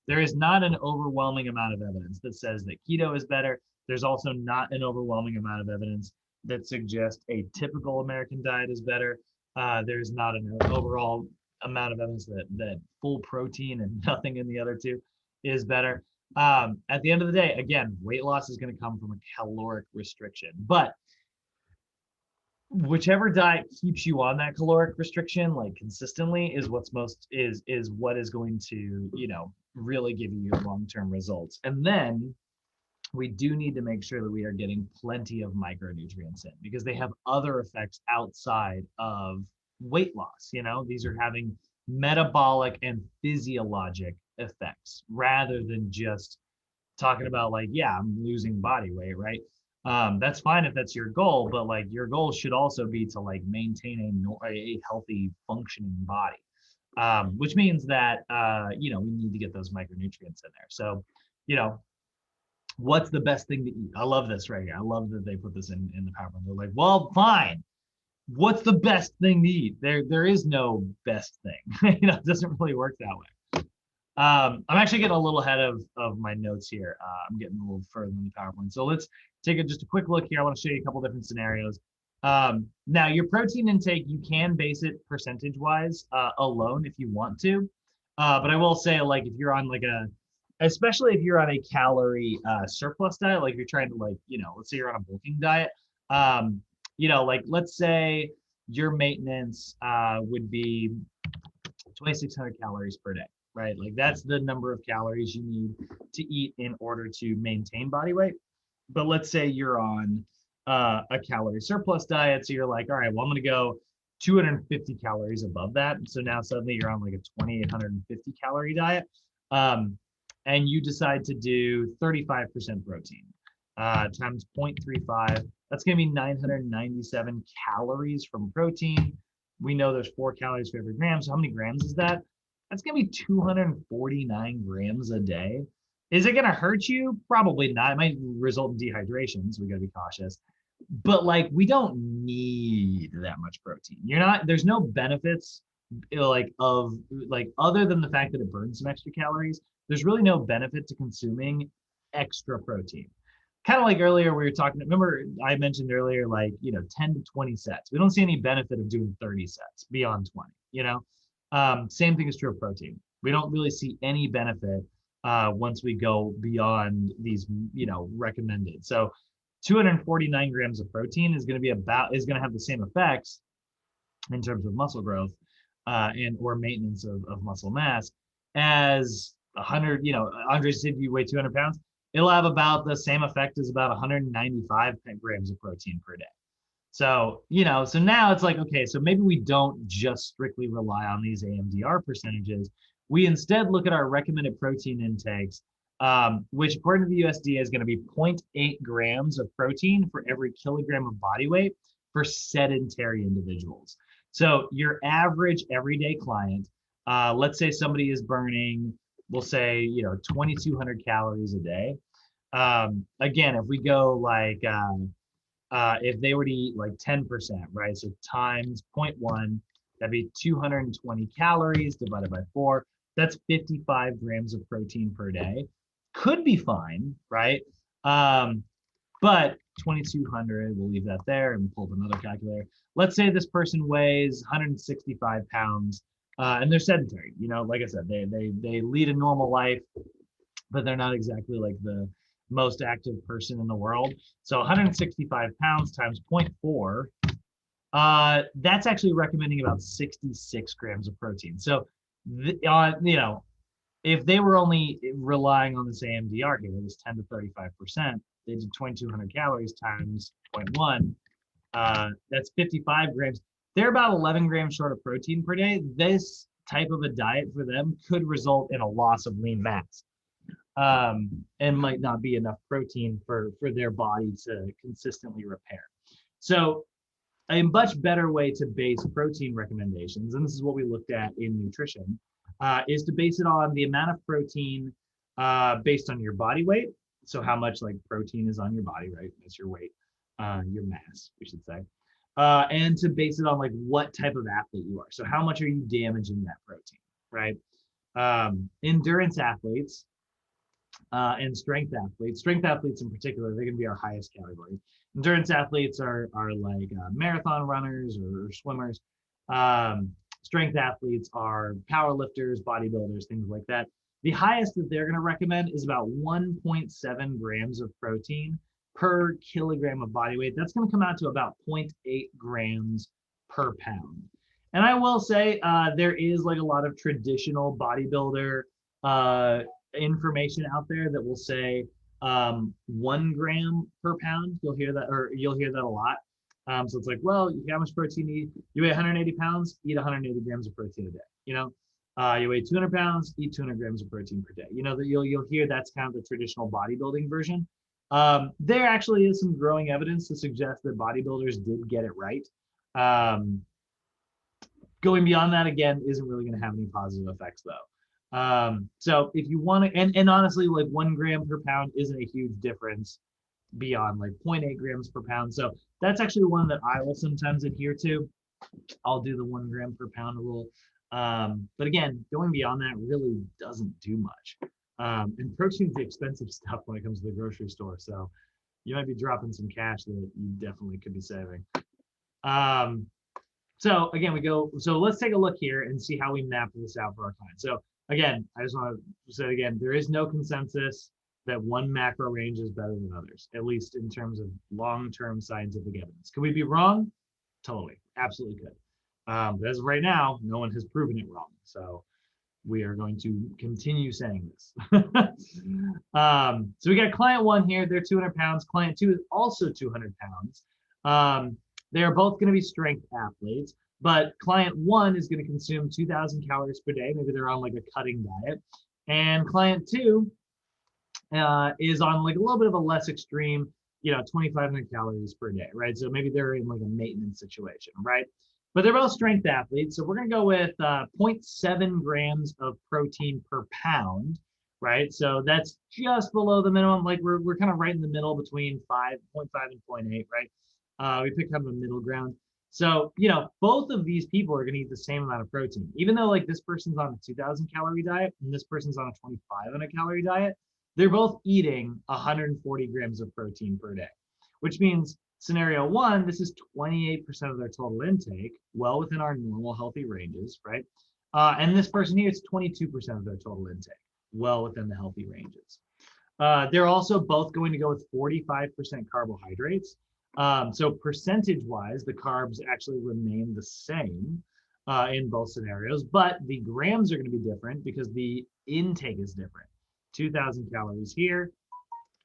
There is not an overwhelming amount of evidence that says that keto is better. There's also not an overwhelming amount of evidence that suggests a typical American diet is better. There's not an overall amount of evidence that full protein and nothing in the other two is better. At the end of the day, again, weight loss is going to come from a caloric restriction. But whichever diet keeps you on that caloric restriction like consistently is what is going to really give you long-term results. And then we do need to make sure that we are getting plenty of micronutrients in, because they have other effects outside of weight loss. These are having metabolic and physiologic effects rather than just talking about like, yeah, I'm losing body weight, right? That's fine if that's your goal, but like your goal should also be to like maintain a healthy functioning body, which means that we need to get those micronutrients in there. So, what's the best thing to eat? I love this right here. I love that they put this in the PowerPoint. They're like, well, fine. What's the best thing to eat? There is no best thing. It doesn't really work that way. I'm actually getting a little ahead of my notes here. I'm getting a little further in the PowerPoint. So let's take just a quick look here. I want to show you a couple different scenarios. Now, your protein intake, you can base it percentage-wise alone if you want to. But I will say, like, if you're on especially if you're on a calorie surplus diet, like if you're trying to let's say you're on a bulking diet, like let's say your maintenance would be 2,600 calories per day, right? Like that's the number of calories you need to eat in order to maintain body weight. But let's say you're on a calorie surplus diet. So you're like, all right, well, I'm going to go 250 calories above that. So now suddenly you're on like a 2,850 calorie diet. And you decide to do 35% protein times 0.35. That's going to be 997 calories from protein. We know there's 4 calories for every gram. So how many grams is that? That's going to be 249 grams a day. Is it going to hurt you? Probably not. It might result in dehydration, so we got to be cautious. But like, we don't need that much protein. There's no benefits other than the fact that it burns some extra calories. There's really no benefit to consuming extra protein. Kind of like earlier we were talking, remember I mentioned earlier, 10 to 20 sets. We don't see any benefit of doing 30 sets beyond 20, same thing is true of protein. We don't really see any benefit once we go beyond these, recommended. So 249 grams of protein is going to have the same effects in terms of muscle growth and or maintenance of muscle mass as 100, Andre said you weigh 200 pounds, it'll have about the same effect as about 195 grams of protein per day. So, so now it's like, okay, so maybe we don't just strictly rely on these AMDR percentages. We instead look at our recommended protein intakes which according to the USDA is going to be 0.8 grams of protein for every kilogram of body weight for sedentary individuals. So your average everyday client, let's say somebody is burning, we'll say, 2,200 calories a day. Again, if we go like, if they were to eat like 10%, right? So times 0.1, that'd be 220 calories divided by 4. That's 55 grams of protein per day. Could be fine, right? But 2,200, we'll leave that there and pull up another calculator. Let's say this person weighs 165 pounds and they're sedentary. Like I said, they lead a normal life, but they're not exactly like the most active person in the world. So 165 pounds times 0.4, that's actually recommending about 66 grams of protein. So, if they were only relying on this AMDR here, this 10 to 35%, they did 2,200 calories times 0.1, that's 55 grams. They're about 11 grams short of protein per day. This type of a diet for them could result in a loss of lean mass. And might not be enough protein for their body to consistently repair. So a much better way to base protein recommendations, and this is what we looked at in nutrition, is to base it on the amount of protein based on your body weight. So how much like protein is on your body, right? That's your weight, your mass, we should say. And to base it on like what type of athlete you are. So how much are you damaging that protein, right? Endurance athletes, and strength athletes in particular, they're going to be our highest category. Endurance athletes are like marathon runners or swimmers. Strength athletes are power lifters, bodybuilders, things like that. The highest that they're going to recommend is about 1.7 grams of protein per kilogram of body weight. That's going to come out to about 0.8 grams per pound. And I will say there is like a lot of traditional bodybuilder information out there that will say 1 gram per pound. You'll hear that a lot. So it's like, well, how much protein you weigh 180 pounds, eat 180 grams of protein a day. You weigh 200 pounds, eat 200 grams of protein per day. That you'll hear that's kind of the traditional bodybuilding version. There actually is some growing evidence to suggest that bodybuilders did get it right. Going beyond that, again, isn't really going to have any positive effects though. So if you want to, and honestly, like 1 gram per pound isn't a huge difference beyond like 0.8 grams per pound. So that's actually one that I will sometimes adhere to. I'll do the 1 gram per pound rule. But again, going beyond that really doesn't do much. And protein's the expensive stuff when it comes to the grocery store. So you might be dropping some cash that you definitely could be saving. So again, so let's take a look here and see how we map this out for our clients. So again, I just want to say again, there is no consensus that one macro range is better than others, at least in terms of long-term scientific evidence. Could we be wrong? Totally, absolutely could. But as of right now, no one has proven it wrong. So we are going to continue saying this. So we got client 1 here, they're 200 pounds. Client 2 is also 200 pounds. They are both going to be strength athletes, but client 1 is going to consume 2,000 calories per day. Maybe they're on like a cutting diet. And client 2 is on like a little bit of a less extreme, 2,500 calories per day, right? So maybe they're in like a maintenance situation, right? But they're both strength athletes. So we're going to go with 0.7 grams of protein per pound, right? So that's just below the minimum. Like we're kind of right in the middle between 0.5 and 0.8, right? We picked kind of a middle ground. So, both of these people are going to eat the same amount of protein, even though like this person's on a 2,000 calorie diet and this person's on a 2,500 calorie diet. They're both eating 140 grams of protein per day, which means scenario 1, this is 28% of their total intake, well within our normal healthy ranges, right? And this person here is 22% of their total intake, well within the healthy ranges. They're also both going to go with 45% carbohydrates. So percentage-wise, the carbs actually remain the same in both scenarios, but the grams are going to be different because the intake is different. 2,000 calories here,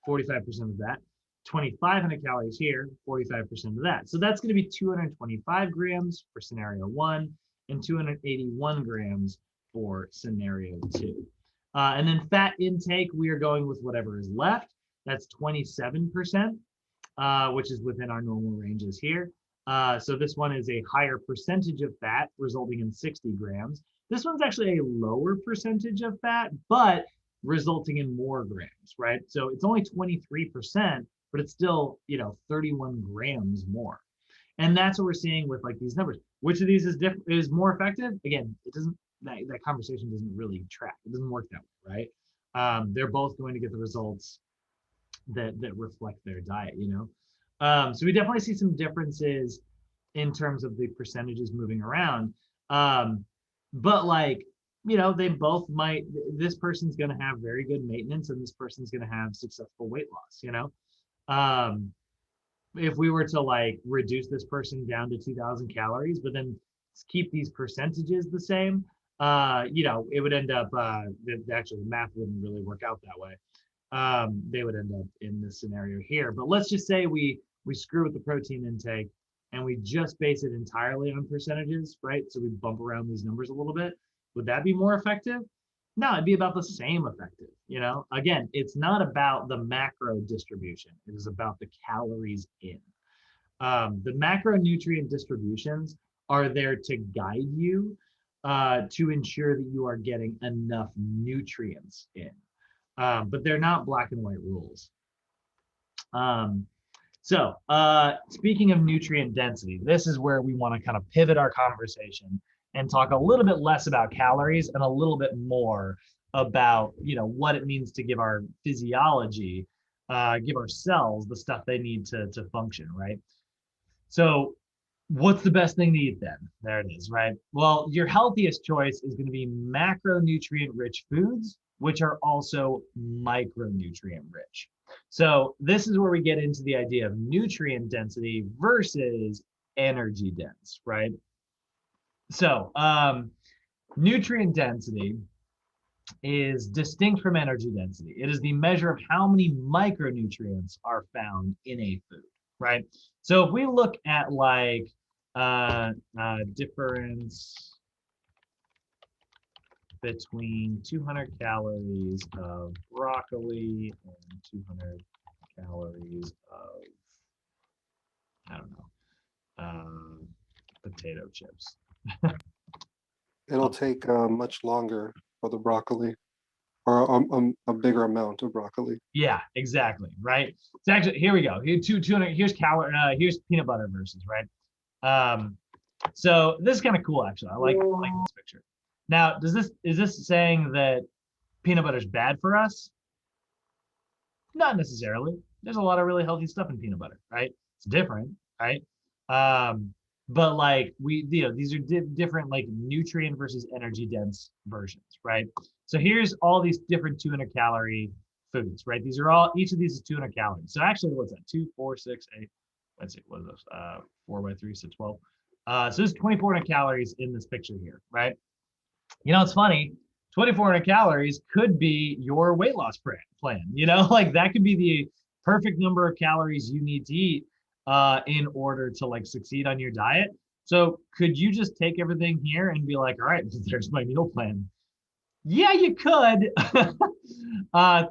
45% of that. 2,500 calories here, 45% of that. So that's going to be 225 grams for scenario 1 and 281 grams for scenario 2. And then fat intake, we are going with whatever is left. That's 27%, which is within our normal ranges here. So this one is a higher percentage of fat, resulting in 60 grams. This one's actually a lower percentage of fat, but resulting in more grams, right? So it's only 23%, but it's still, 31 grams more. And that's what we're seeing with like these numbers. Which of these is more effective? Again, it doesn't that conversation doesn't really track. It doesn't work that way, right? They're both going to get the results that reflect their diet, So we definitely see some differences in terms of the percentages moving around. But like, they both might, this person's going to have very good maintenance and this person's going to have successful weight loss. If we were to like reduce this person down to 2000 calories, but then keep these percentages the same, it would end up, actually the math wouldn't really work out that way. They would end up in this scenario here. But let's just say we screw with the protein intake and we just base it entirely on percentages, right? So we bump around these numbers a little bit. Would that be more effective? No, it'd be about the same effective. Again, it's not about the macro distribution. It is about the calories in. The macronutrient distributions are there to guide you to ensure that you are getting enough nutrients in. But they're not black and white rules. So speaking of nutrient density, this is where we want to kind of pivot our conversation and talk a little bit less about calories and a little bit more about what it means to give our physiology, give our cells the stuff they need to function, right? So what's the best thing to eat then? There it is, right? Well, your healthiest choice is going to be macronutrient rich foods, which are also micronutrient rich. So this is where we get into the idea of nutrient density versus energy dense, right? So nutrient density is distinct from energy density. It is the measure of how many micronutrients are found in a food, right? So if we look at like difference between 200 calories of broccoli and 200 calories of, I don't know, potato chips. It'll take much longer for the broccoli, or a bigger amount of broccoli. Yeah, exactly. Right. It's actually, here we go. Here 200. Here's peanut butter versus, right. So this is kind of cool actually. I like this picture. Now, is this saying that peanut butter is bad for us? Not necessarily. There's a lot of really healthy stuff in peanut butter, right? It's different, right? But like these are different like nutrient versus energy dense versions, right? So here's all these different 200 calorie foods, right? These are all, each of these is 200 calories. So actually, what's that? 2, 4, 6, 8. Let's see, what is this? 4 by 3, so 12. So there's 2,400 calories in this picture here, right? It's funny. 2,400 calories could be your weight loss plan. Like that could be the perfect number of calories you need to eat in order to like succeed on your diet. So could you just take everything here and be like, all right, there's my meal plan? Yeah, you could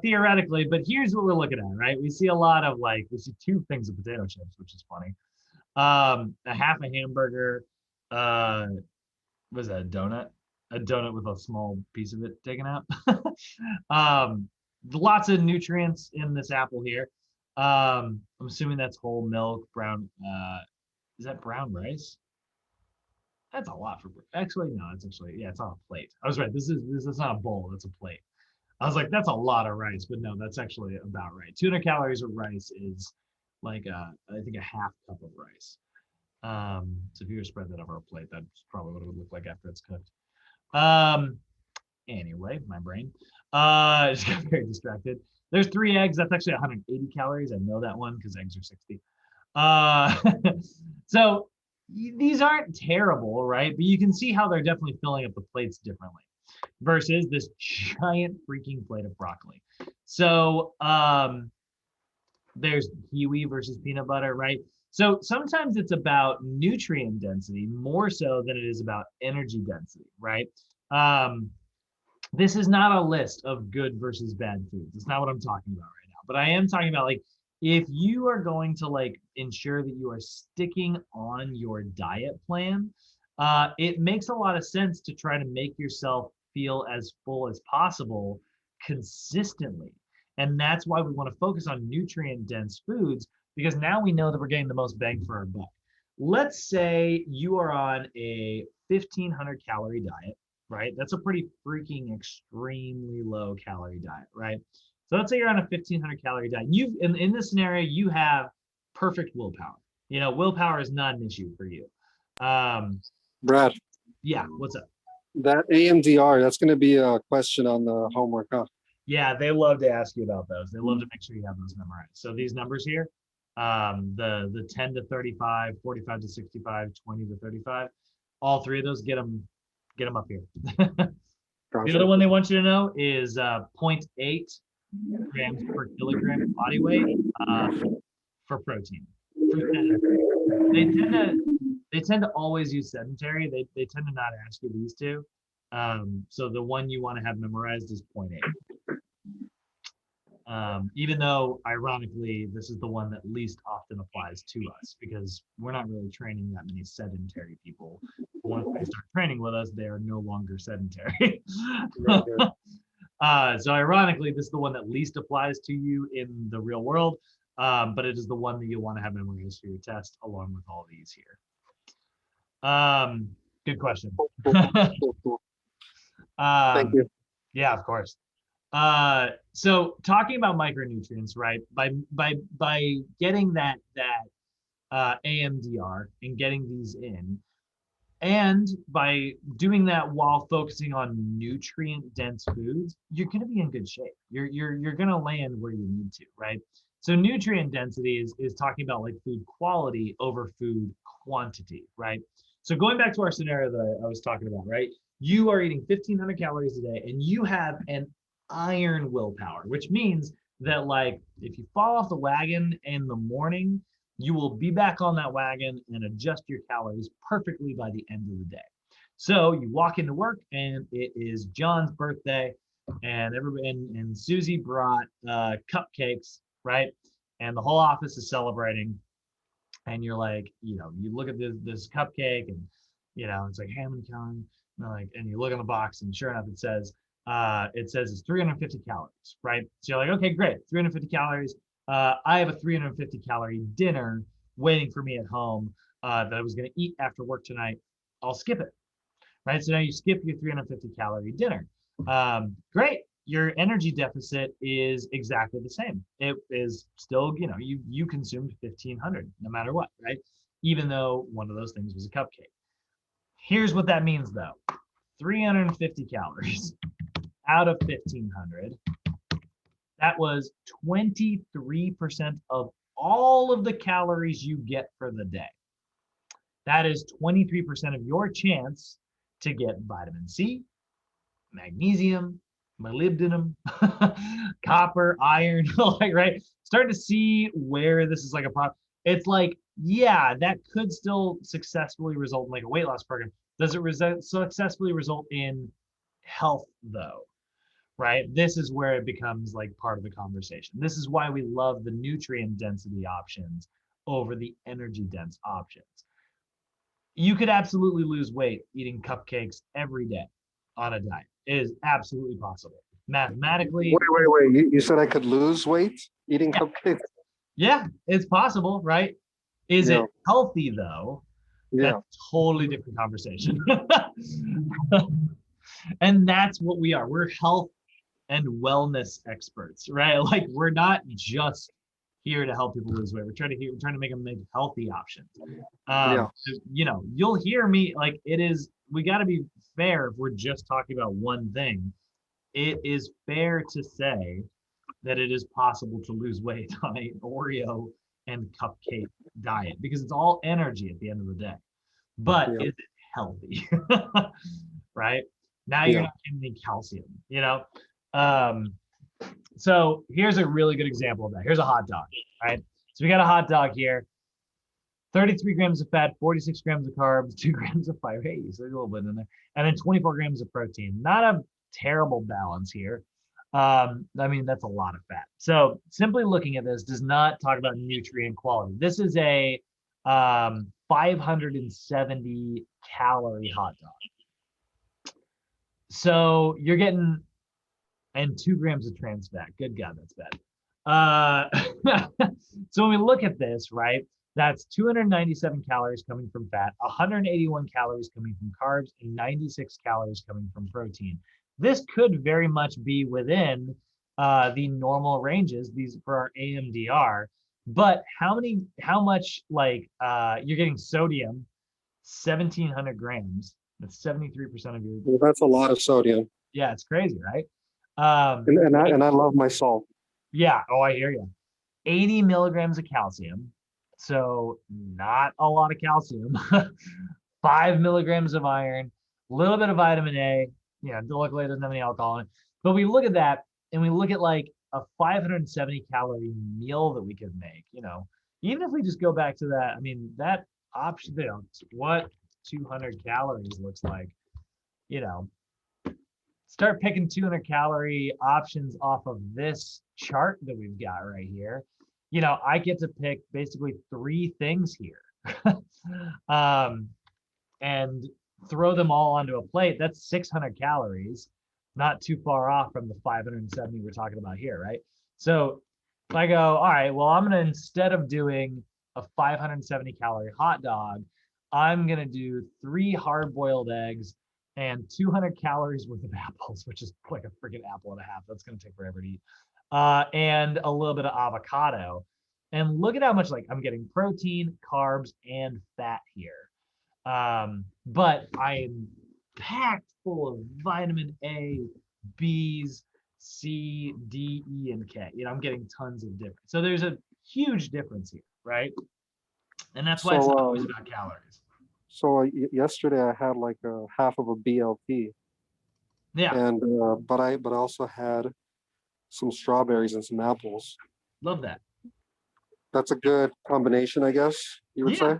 theoretically, but here's what we're looking at, right? We see a lot of we see 2 things of potato chips, which is funny. A half a hamburger, was that a donut? A donut with a small piece of it taken out. Lots of nutrients in this apple here. I'm assuming that's whole milk, brown. Is that brown rice? That's a lot for. Actually, no. It's actually, yeah. It's on a plate. I was right. This is not a bowl. That's a plate. I was like, that's a lot of rice, but no, that's actually about right. 200 calories of rice is like I think a half cup of rice. So if you were to spread that over a plate, that's probably what it would look like after it's cooked. Anyway, my brain just got very distracted. There's 3 eggs. That's actually 180 calories. I know that one because eggs are 60. So these aren't terrible, right? But you can see how they're definitely filling up the plates differently versus this giant freaking plate of broccoli. So there's kiwi versus peanut butter, right? So sometimes it's about nutrient density more so than it is about energy density, right? This is not a list of good versus bad foods. It's not what I'm talking about right now. But I am talking about like if you are going to like ensure that you are sticking on your diet plan, it makes a lot of sense to try to make yourself feel as full as possible consistently. And that's why we want to focus on nutrient dense foods because now we know that we're getting the most bang for our buck. Let's say you are on a 1500 calorie diet, right? That's a pretty freaking extremely low calorie diet, right? So let's say you're on a 1500 calorie diet. You in this scenario, you have perfect willpower. You know, willpower is not an issue for you. Um, Brad, yeah, what's up? that AMDR, that's going to be a question on the homework, huh? Yeah, they love to ask you about those. They love to make sure you have those memorized. So these numbers here, the 10 to 35, 45 to 65, 20 to 35, all three of those get them up here. The other Gotcha. one they want you to know is zero point 0.8 grams per kilogram body weight for protein. For sedentary. They tend to always use sedentary. They tend to not ask you these two. So the one you want to have memorized is zero point 0.8. Even though ironically this is the one that least often applies to us because we're not really training that many sedentary people. Once they start training with us, they are no longer sedentary. So ironically, this is the one that least applies to you in the real world, but it is the one that you want to have memorized for your test along with all these here. Good question. Thank you. Yeah, of course. So talking about micronutrients, right? By getting that AMDR and getting these in, and by doing that while focusing on nutrient dense foods, you're going to be in good shape. You're going to land where you need to, right? So nutrient density is talking about like food quality over food quantity, right? So going back to our scenario that I was talking about, right? You are eating 1500 calories a day and you have an iron willpower, which means that like if you fall off the wagon in the morning, you will be back on that wagon and adjust your calories perfectly by the end of the day. So you walk into work and it is John's birthday, and everybody and Susie brought cupcakes, right? And the whole office is celebrating. And you're like, you know, you look at this cupcake and you know it's like how many calories? And you look on the box and sure enough it says it's 350 calories, right? So you're like, okay, great, 350 calories. I have a 350 calorie dinner waiting for me at home that I was going to eat after work tonight. I'll skip it, right? So now you skip your 350 calorie dinner. Great. Your energy deficit is exactly the same. It is still, you know, you consumed 1500 no matter what, right? Even though one of those things was a cupcake. Here's what that means though. 350 calories out of 1500, that was 23% of all of the calories you get for the day. That is 23% of your chance to get vitamin C, magnesium, molybdenum, copper, iron, like, right? Start to see where this is like a problem. It's like, yeah, that could still successfully result in like a weight loss program. Does it successfully result in health though? Right? This is where it becomes like part of the conversation. This is why we love the nutrient density options over the energy dense options. You could absolutely lose weight eating cupcakes every day on a diet. It is absolutely possible. Mathematically, Wait. You said I could lose weight eating yeah, cupcakes? yeah, it's possible, right? Is Yeah. it healthy though? That's Yeah. a totally different conversation. And that's what we are. We're health and wellness experts, right? Like we're not just here to help people lose weight. We're trying to make them make healthy options. Yeah. You know, you'll hear me like it is. We got to be fair. If we're just talking about one thing, it is fair to say that it is possible to lose weight on a Oreo and cupcake diet because it's all energy at the end of the day. But Yeah. is it healthy? Right? Now you're Yeah. not getting any calcium, you know? Um, so here's a really good example of that. Here's a hot dog, right? So we got a hot dog here, 33 grams of fat, 46 grams of carbs, 2 grams of fiber. Hey, so there's a little bit in there. And then 24 grams of protein. Not a terrible balance here. I mean, that's a lot of fat. So simply looking at this does not talk about nutrient quality. This is a 570 calorie hot dog. So you're getting, and 2 grams of trans fat. Good God, that's bad. So when we look at this, right, that's 297 calories coming from fat, 181 calories coming from carbs, and 96 calories coming from protein. This could very much be within the normal ranges, these for our AMDR. But how much like you're getting sodium, 1,700 grams. That's 73% of your. Well, that's a lot of sodium. Yeah, it's crazy, right? And I love my salt. Yeah. Oh, I hear you. 80 milligrams of calcium. So not a lot of calcium. 5 milligrams of iron, a little bit of vitamin A. Yeah, luckily it doesn't have any alcohol in it. But we look at that and we look at like a 570 calorie meal that we could make, even if we just go back to that, I mean, that option, what 200 calories looks like, you know, start picking 200 calorie options off of this chart that we've got right here. I get to pick basically 3 things here and throw them all onto a plate. That's 600 calories, not too far off from the 570 we're talking about here, right? So if I go, all right, well, I'm going to, instead of doing a 570 calorie hot dog, I'm going to do 3 hard boiled eggs and 200 calories worth of apples, which is like a freaking apple and a half. That's going to take forever to eat. And a little bit of avocado. And look at how much like I'm getting protein, carbs, and fat here. But I'm packed full of vitamin A, B's, C, D, E, and K. I'm getting tons of different. So there's a huge difference here, right? And that's why it's not always about calories. So yesterday I had like a half of a BLT. Yeah. And but I also had some strawberries and some apples. Love that. That's a good combination, I guess you would say.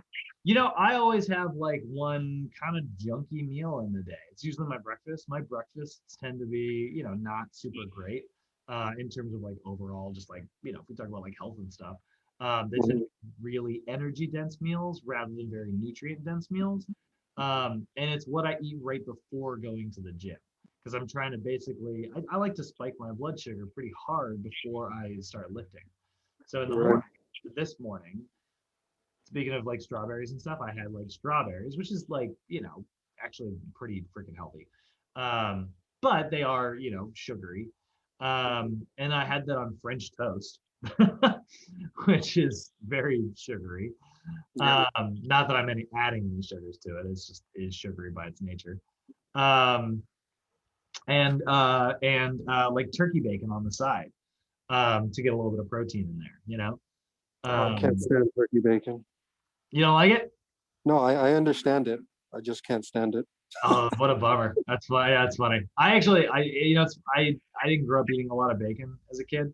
I always have like one kind of junky meal in the day. It's usually my breakfast. My breakfasts tend to be, not super great in terms of like overall, just like, if we talk about like health and stuff, they tend to be really energy dense meals rather than very nutrient dense meals. And it's what I eat right before going to the gym. Because I'm trying to basically, I like to spike my blood sugar pretty hard before I start lifting. So in the morning, this morning, speaking of like strawberries and stuff, I had like strawberries, which is like, actually pretty freaking healthy. But they are, sugary. And I had that on French toast, which is very sugary. Not that I'm adding any sugars to it. It's just is sugary by its nature. And like turkey bacon on the side to get a little bit of protein in there, I can't stand turkey bacon. You don't like it? No, I understand it. I just can't stand it. Oh, what a bummer. That's why. Yeah, that's funny. I actually, I didn't grow up eating a lot of bacon as a kid.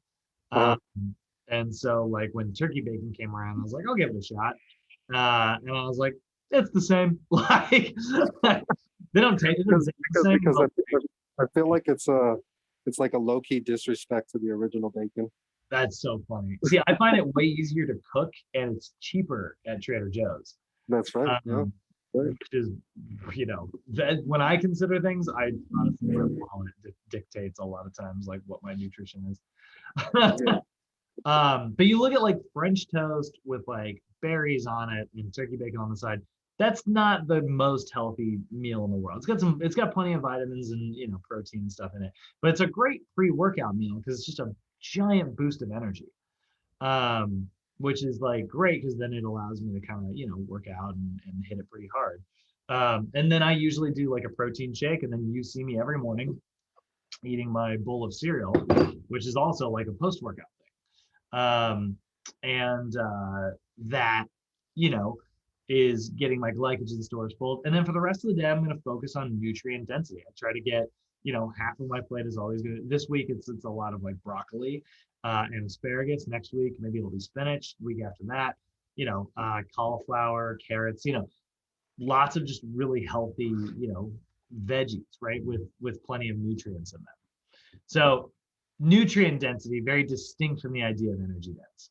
And so like when turkey bacon came around, I was like, I'll give it a shot. And I was like, it's the same. Like they don't taste the same. Because I feel like it's like a low-key disrespect to the original bacon. That's so funny. See, I find it way easier to cook and it's cheaper at Trader Joe's. That's right. Yeah. Which is, that when I consider things, I honestly it dictates a lot of times like what my nutrition is. But you look at like French toast with like berries on it and turkey bacon on the side. That's not the most healthy meal in the world. It's got plenty of vitamins and protein and stuff in it, but it's a great pre-workout meal because it's just a giant boost of energy, which is like great because then it allows me to kind of work out and hit it pretty hard. And then I usually do like a protein shake, and then you see me every morning eating my bowl of cereal, which is also like a post-workout thing. And that is getting my glycogen stores full. And then for the rest of the day, I'm going to focus on nutrient density. I try to get, half of my plate is always good. This week, it's a lot of like broccoli and asparagus. Next week, maybe it'll be spinach. The week after that, cauliflower, carrots, lots of just really healthy, veggies, right, with plenty of nutrients in them. So nutrient density, very distinct from the idea of energy dense.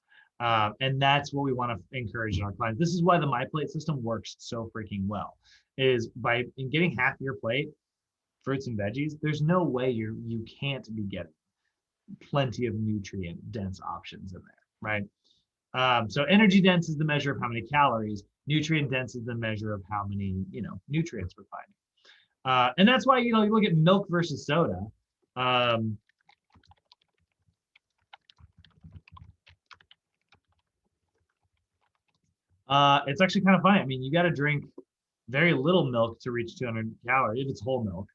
And that's what we want to encourage in our clients. This is why the My Plate system works so freaking well, is by in getting half your plate fruits and veggies, there's no way you can't be getting plenty of nutrient dense options in there, right? So energy dense is the measure of how many calories. Nutrient dense is the measure of how many nutrients we're finding. And that's why you look at milk versus soda. It's actually kind of funny. I mean, you got to drink very little milk to reach 200 calories if it's whole milk.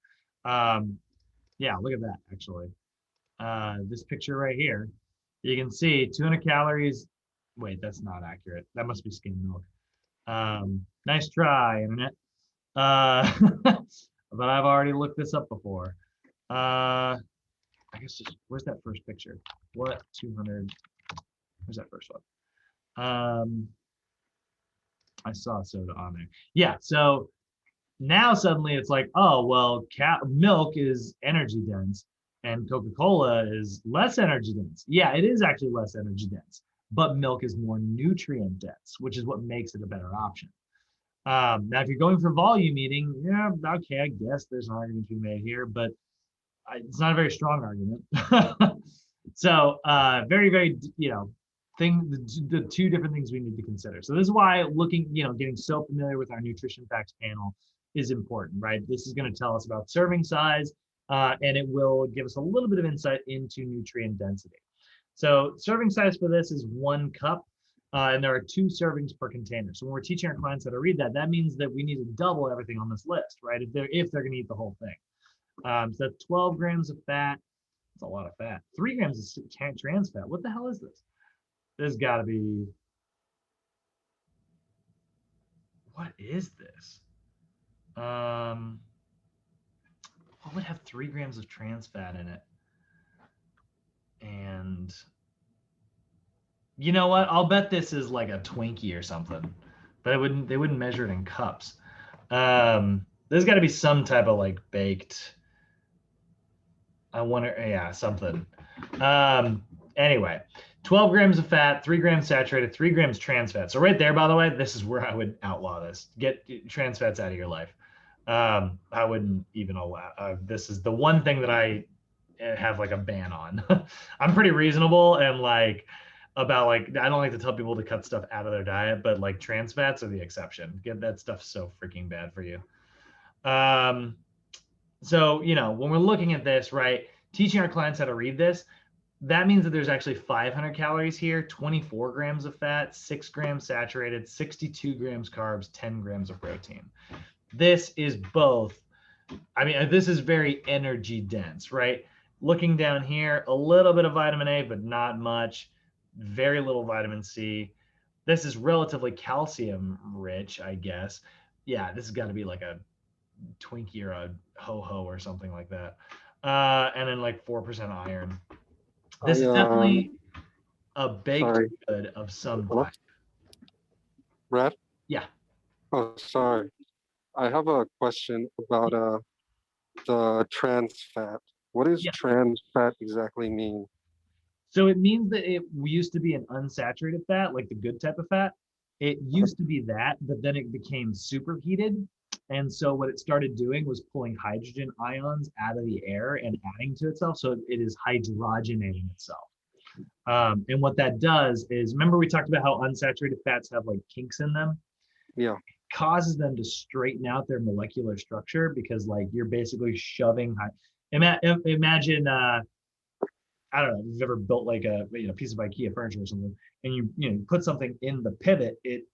Yeah, look at that actually. This picture right here, you can see 200 calories. Wait, that's not accurate. That must be skim milk. Nice try, internet. But I've already looked this up before. I guess just where's that first picture? What 200? Where's that first one? I saw soda on there. Yeah, so now suddenly it's like, oh well, milk is energy dense and Coca-Cola is less energy dense. Yeah, it is actually less energy dense, but milk is more nutrient dense, which is what makes it a better option. Now, if you're going for volume eating, yeah, okay, I guess there's an argument to be made here, but it's not a very strong argument. So, very, very, the two different things we need to consider. So this is why getting so familiar with our nutrition facts panel is important, right? This is going to tell us about serving size, and it will give us a little bit of insight into nutrient density. So serving size for this is 1 cup. And there are 2 servings per container. So when we're teaching our clients how to read that, that means that we need to double everything on this list, right? If they're going to eat the whole thing. So that's 12 grams of fat. That's a lot of fat. 3 grams of trans fat. What the hell is this? There's got to be. What is this? What would have 3 grams of trans fat in it? And you know what? I'll bet this is like a Twinkie or something, but they wouldn't measure it in cups. There's got to be some type of like baked. I wonder, yeah, something. Anyway, 12 grams of fat, 3 grams saturated, 3 grams trans fat. So right there, by the way, this is where I would outlaw this. Get trans fats out of your life. I wouldn't even allow. This is the one thing that I have like a ban on. I'm pretty reasonable and like about like I don't like to tell people to cut stuff out of their diet, but like trans fats are the exception. Get that stuff so freaking bad for you. So when we're looking at this, right, teaching our clients how to read this, that means that there's actually 500 calories here, 24 grams of fat, 6 grams saturated, 62 grams carbs, 10 grams of protein. This is both. I mean, this is very energy dense, right? Looking down here, a little bit of vitamin A, but not much. Very little vitamin C. This is relatively calcium rich, I guess. Yeah, this has got to be like a Twinkie or a ho-ho or something like that. And then like 4% iron. This is definitely a baked good of some type. Brad? Yeah. Oh, sorry. I have a question about the trans fat. What does trans fat exactly mean? So it means that it used to be an unsaturated fat, like the good type of fat. It used to be that, but then it became superheated. And so what it started doing was pulling hydrogen ions out of the air and adding to itself. So it is hydrogenating itself. And what that does is, remember we talked about how unsaturated fats have like kinks in them? Yeah. It causes them to straighten out their molecular structure because like you're basically shoving. Imagine, I don't know if you've ever built like a piece of IKEA furniture or something, and you put something in the pivot, it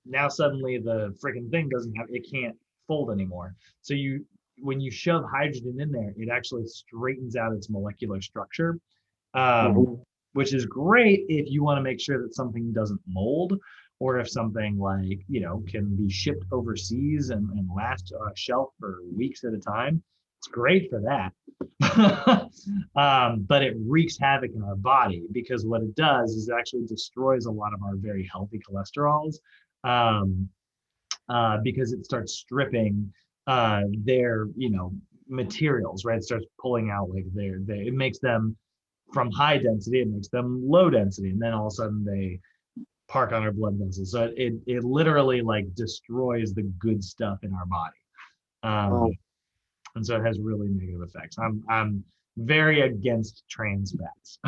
now suddenly the freaking thing it can't fold anymore. So when you shove hydrogen in there, it actually straightens out its molecular structure, which is great if you want to make sure that something doesn't mold, or if something like can be shipped overseas and last on a shelf for weeks at a time. It's great for that. But it wreaks havoc in our body because what it does is it actually destroys a lot of our very healthy cholesterols because it starts stripping their, materials, right? It starts pulling out like it makes them from high density, it makes them low density, and then all of a sudden they park on our blood vessels. So it literally like destroys the good stuff in our body. Oh, And so it has really negative effects. I'm very against trans fats.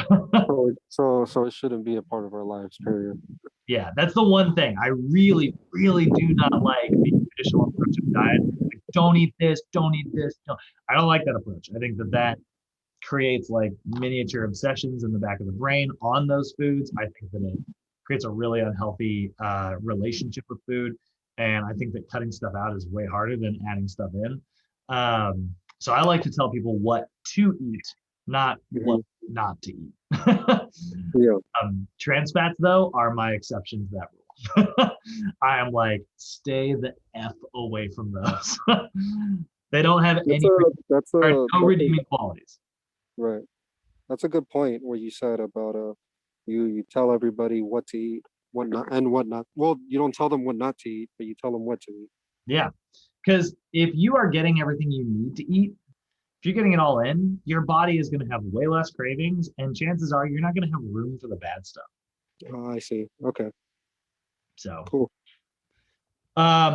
so it shouldn't be a part of our lives, period. Yeah, that's the one thing I really, really do not like the traditional approach of diet. Like, don't eat this, don't eat this. Don't. I don't like that approach. I think that creates like miniature obsessions in the back of the brain on those foods. I think that it creates a really unhealthy relationship with food. And I think that cutting stuff out is way harder than adding stuff in. So I like to tell people what to eat, not what Mhm. not to eat. Yeah. Trans fats, though, are my exception to that rule. I am like, stay the F away from those. They don't have That's any a that's or a no that's a redeeming qualities. right. That's a good point where you said about you tell everybody what to eat, what not and what not. Well, you don't tell them what not to eat, but you tell them what to eat. Yeah. Because if you are getting everything you need to eat, if you're getting it all in, your body is going to have way less cravings, and chances are you're not going to have room for the bad stuff. Oh, I see. Okay, So, cool.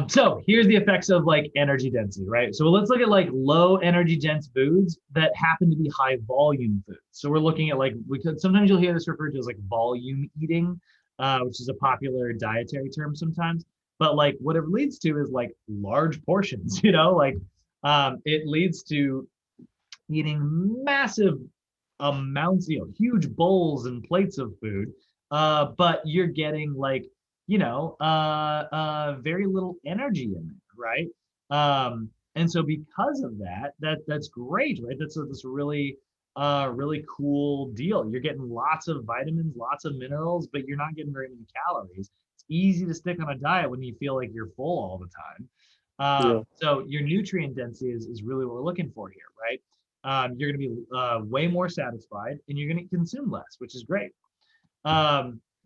so here's the effects of like energy density, right? So let's look at like low energy dense foods that happen to be high volume foods. So we're looking at like we could sometimes you'll hear this referred to as like volume eating, which is a popular dietary term sometimes. But like what it leads to is like large portions, like it leads to eating massive amounts, huge bowls and plates of food, but you're getting like, very little energy in it, right? And so because of that's great, right? That's really really cool deal. You're getting lots of vitamins, lots of minerals, but you're not getting very many calories. It's easy to stick on a diet when you feel like you're full all the time. Yeah, So your nutrient density is really what we're looking for here, right? You're going to be way more satisfied and you're going to consume less, which is great.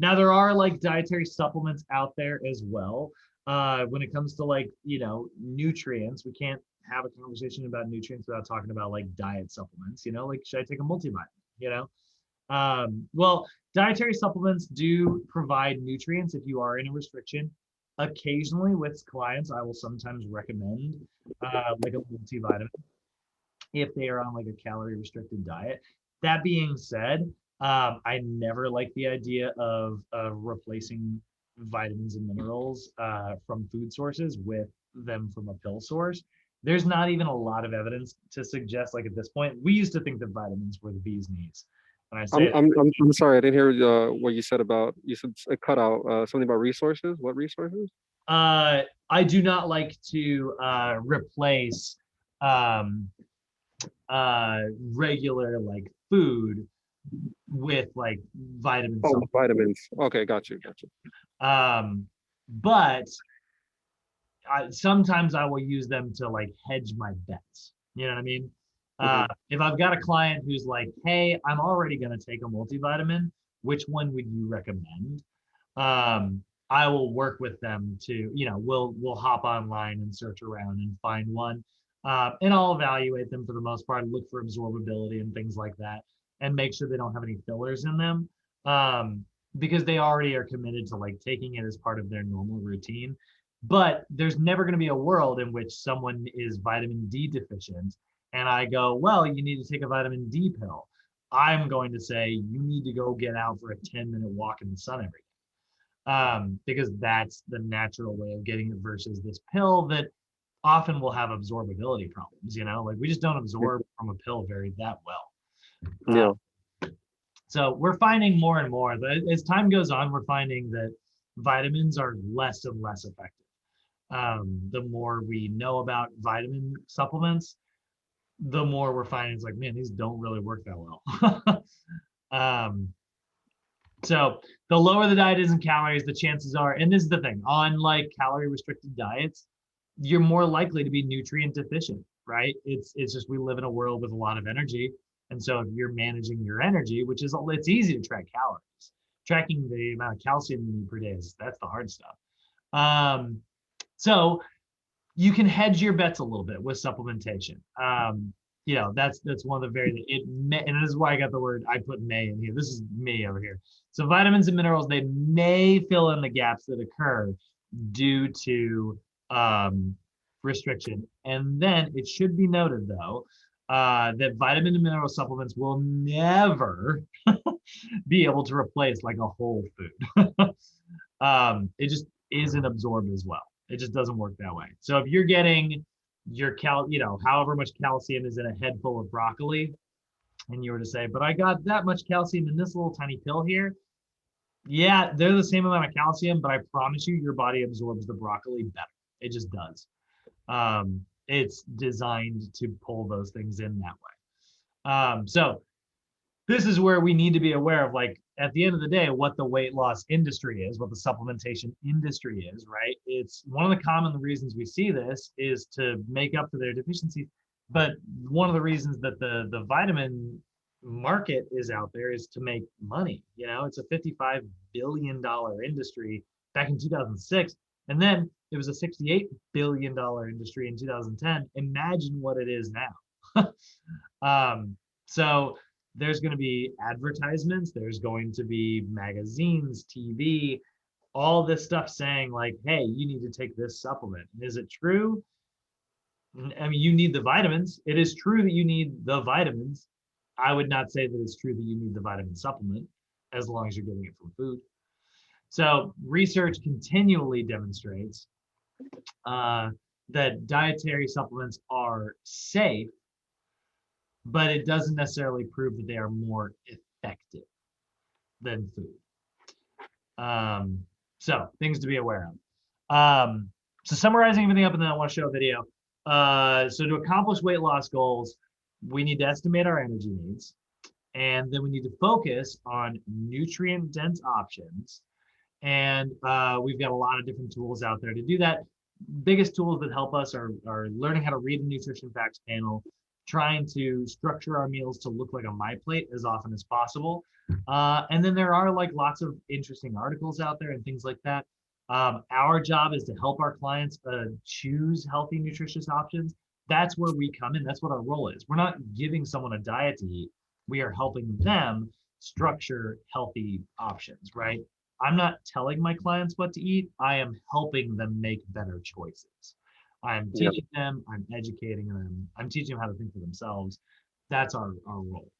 Now there are like dietary supplements out there as well. When it comes to like, nutrients, we can't have a conversation about nutrients without talking about like diet supplements, like should I take a multivitamin, you know? Well, dietary supplements do provide nutrients if you are in a restriction. Occasionally with clients, I will sometimes recommend like a multivitamin if they are on like a calorie restricted diet. That being said, I never like the idea of replacing vitamins and minerals from food sources with them from a pill source. There's not even a lot of evidence to suggest, like at this point, we used to think that vitamins were the bee's knees. When I say I'm it, I'm I'm, I'm sorry, I didn't hear what you said about you said it cut out something about resources. What resources? I do not like to replace um, regular like food with like vitamin Oh, supplements. vitamins. Okay, got you. But sometimes I will use them to like hedge my bets. You know what I mean? Hmm. If I've got a client who's like, "Hey, I'm already going to take a multivitamin. Which one would you recommend?" I will work with them to, we'll hop online and search around and find one, and I'll evaluate them for the most part, look for absorbability and things like that, and make sure they don't have any fillers in them, because they already are committed to like taking it as part of their normal routine. But there's never going to be a world in which someone is vitamin D deficient, and I go, well, you need to take a vitamin D pill. I'm going to say you need to go get out for a 10-minute walk in the sun every day, because that's the natural way of getting it versus this pill that often will have absorbability problems. Like we just don't absorb from a pill very that well. Uh, Yeah. so we're finding more and more that as time goes on, we're finding that vitamins are less and less effective. The more we know about vitamin supplements, the more we're finding it's like, man, these don't really work that well. um, So the lower the diet is in calories, the chances are, and this is the thing, on like calorie restricted diets, you're more likely to be nutrient deficient, right? It's just we live in a world with a lot of energy. And so if you're managing your energy, which is it's easy to track calories. Tracking the amount of calcium you need per day that's the hard stuff. So you can hedge your bets a little bit with supplementation. You know, that's one of the very and this is why I got the word, I put may in here. This is me over here. So vitamins and minerals, they may fill in the gaps that occur due to restriction. And then it should be noted though, that vitamin and mineral supplements will never be able to replace like a whole food. It just isn't absorbed as well. It just doesn't work that way. So if you're getting your you know, however much calcium is in a head full of broccoli, and you were to say, but I got that much calcium in this little tiny pill here. Yeah, they're the same amount of calcium, but I promise you, your body absorbs the broccoli better. It just does. It's designed to pull those things in that way. So this is where we need to be aware of, like, at the end of the day, what the weight loss industry is, what the supplementation industry is, right? It's one of the common reasons we see this is to make up for their deficiencies. But one of the reasons that the vitamin market is out there is to make money. You know, it's a $55 billion industry back in 2006. And then it was a $68 billion industry in 2010. Imagine what it is now. So there's going to be advertisements, there's going to be magazines, TV, all this stuff saying like, hey, you need to take this supplement. And is it true? I mean, you need the vitamins. It is true that you need the vitamins. I would not say that it's true that you need the vitamin supplement as long as you're getting it from food. So research continually demonstrates that dietary supplements are safe, but it doesn't necessarily prove that they are more effective than food. So things to be aware of. So summarizing everything up, and then I want to show a video. So to accomplish weight loss goals, we need to estimate our energy needs, and then we need to focus on nutrient-dense options. And we've got a lot of different tools out there to do that. Biggest tools that help us are learning how to read a nutrition facts panel, trying to structure our meals to look like a My Plate as often as possible. And then there are like lots of interesting articles out there and things like that. Our job is to help our clients choose healthy, nutritious options. That's where we come in. That's what our role is. We're not giving someone a diet to eat. We are helping them structure healthy options, right? I'm not telling my clients what to eat. I am helping them make better choices. I'm teaching them, I'm educating them, I'm teaching them how to think for themselves. That's our role.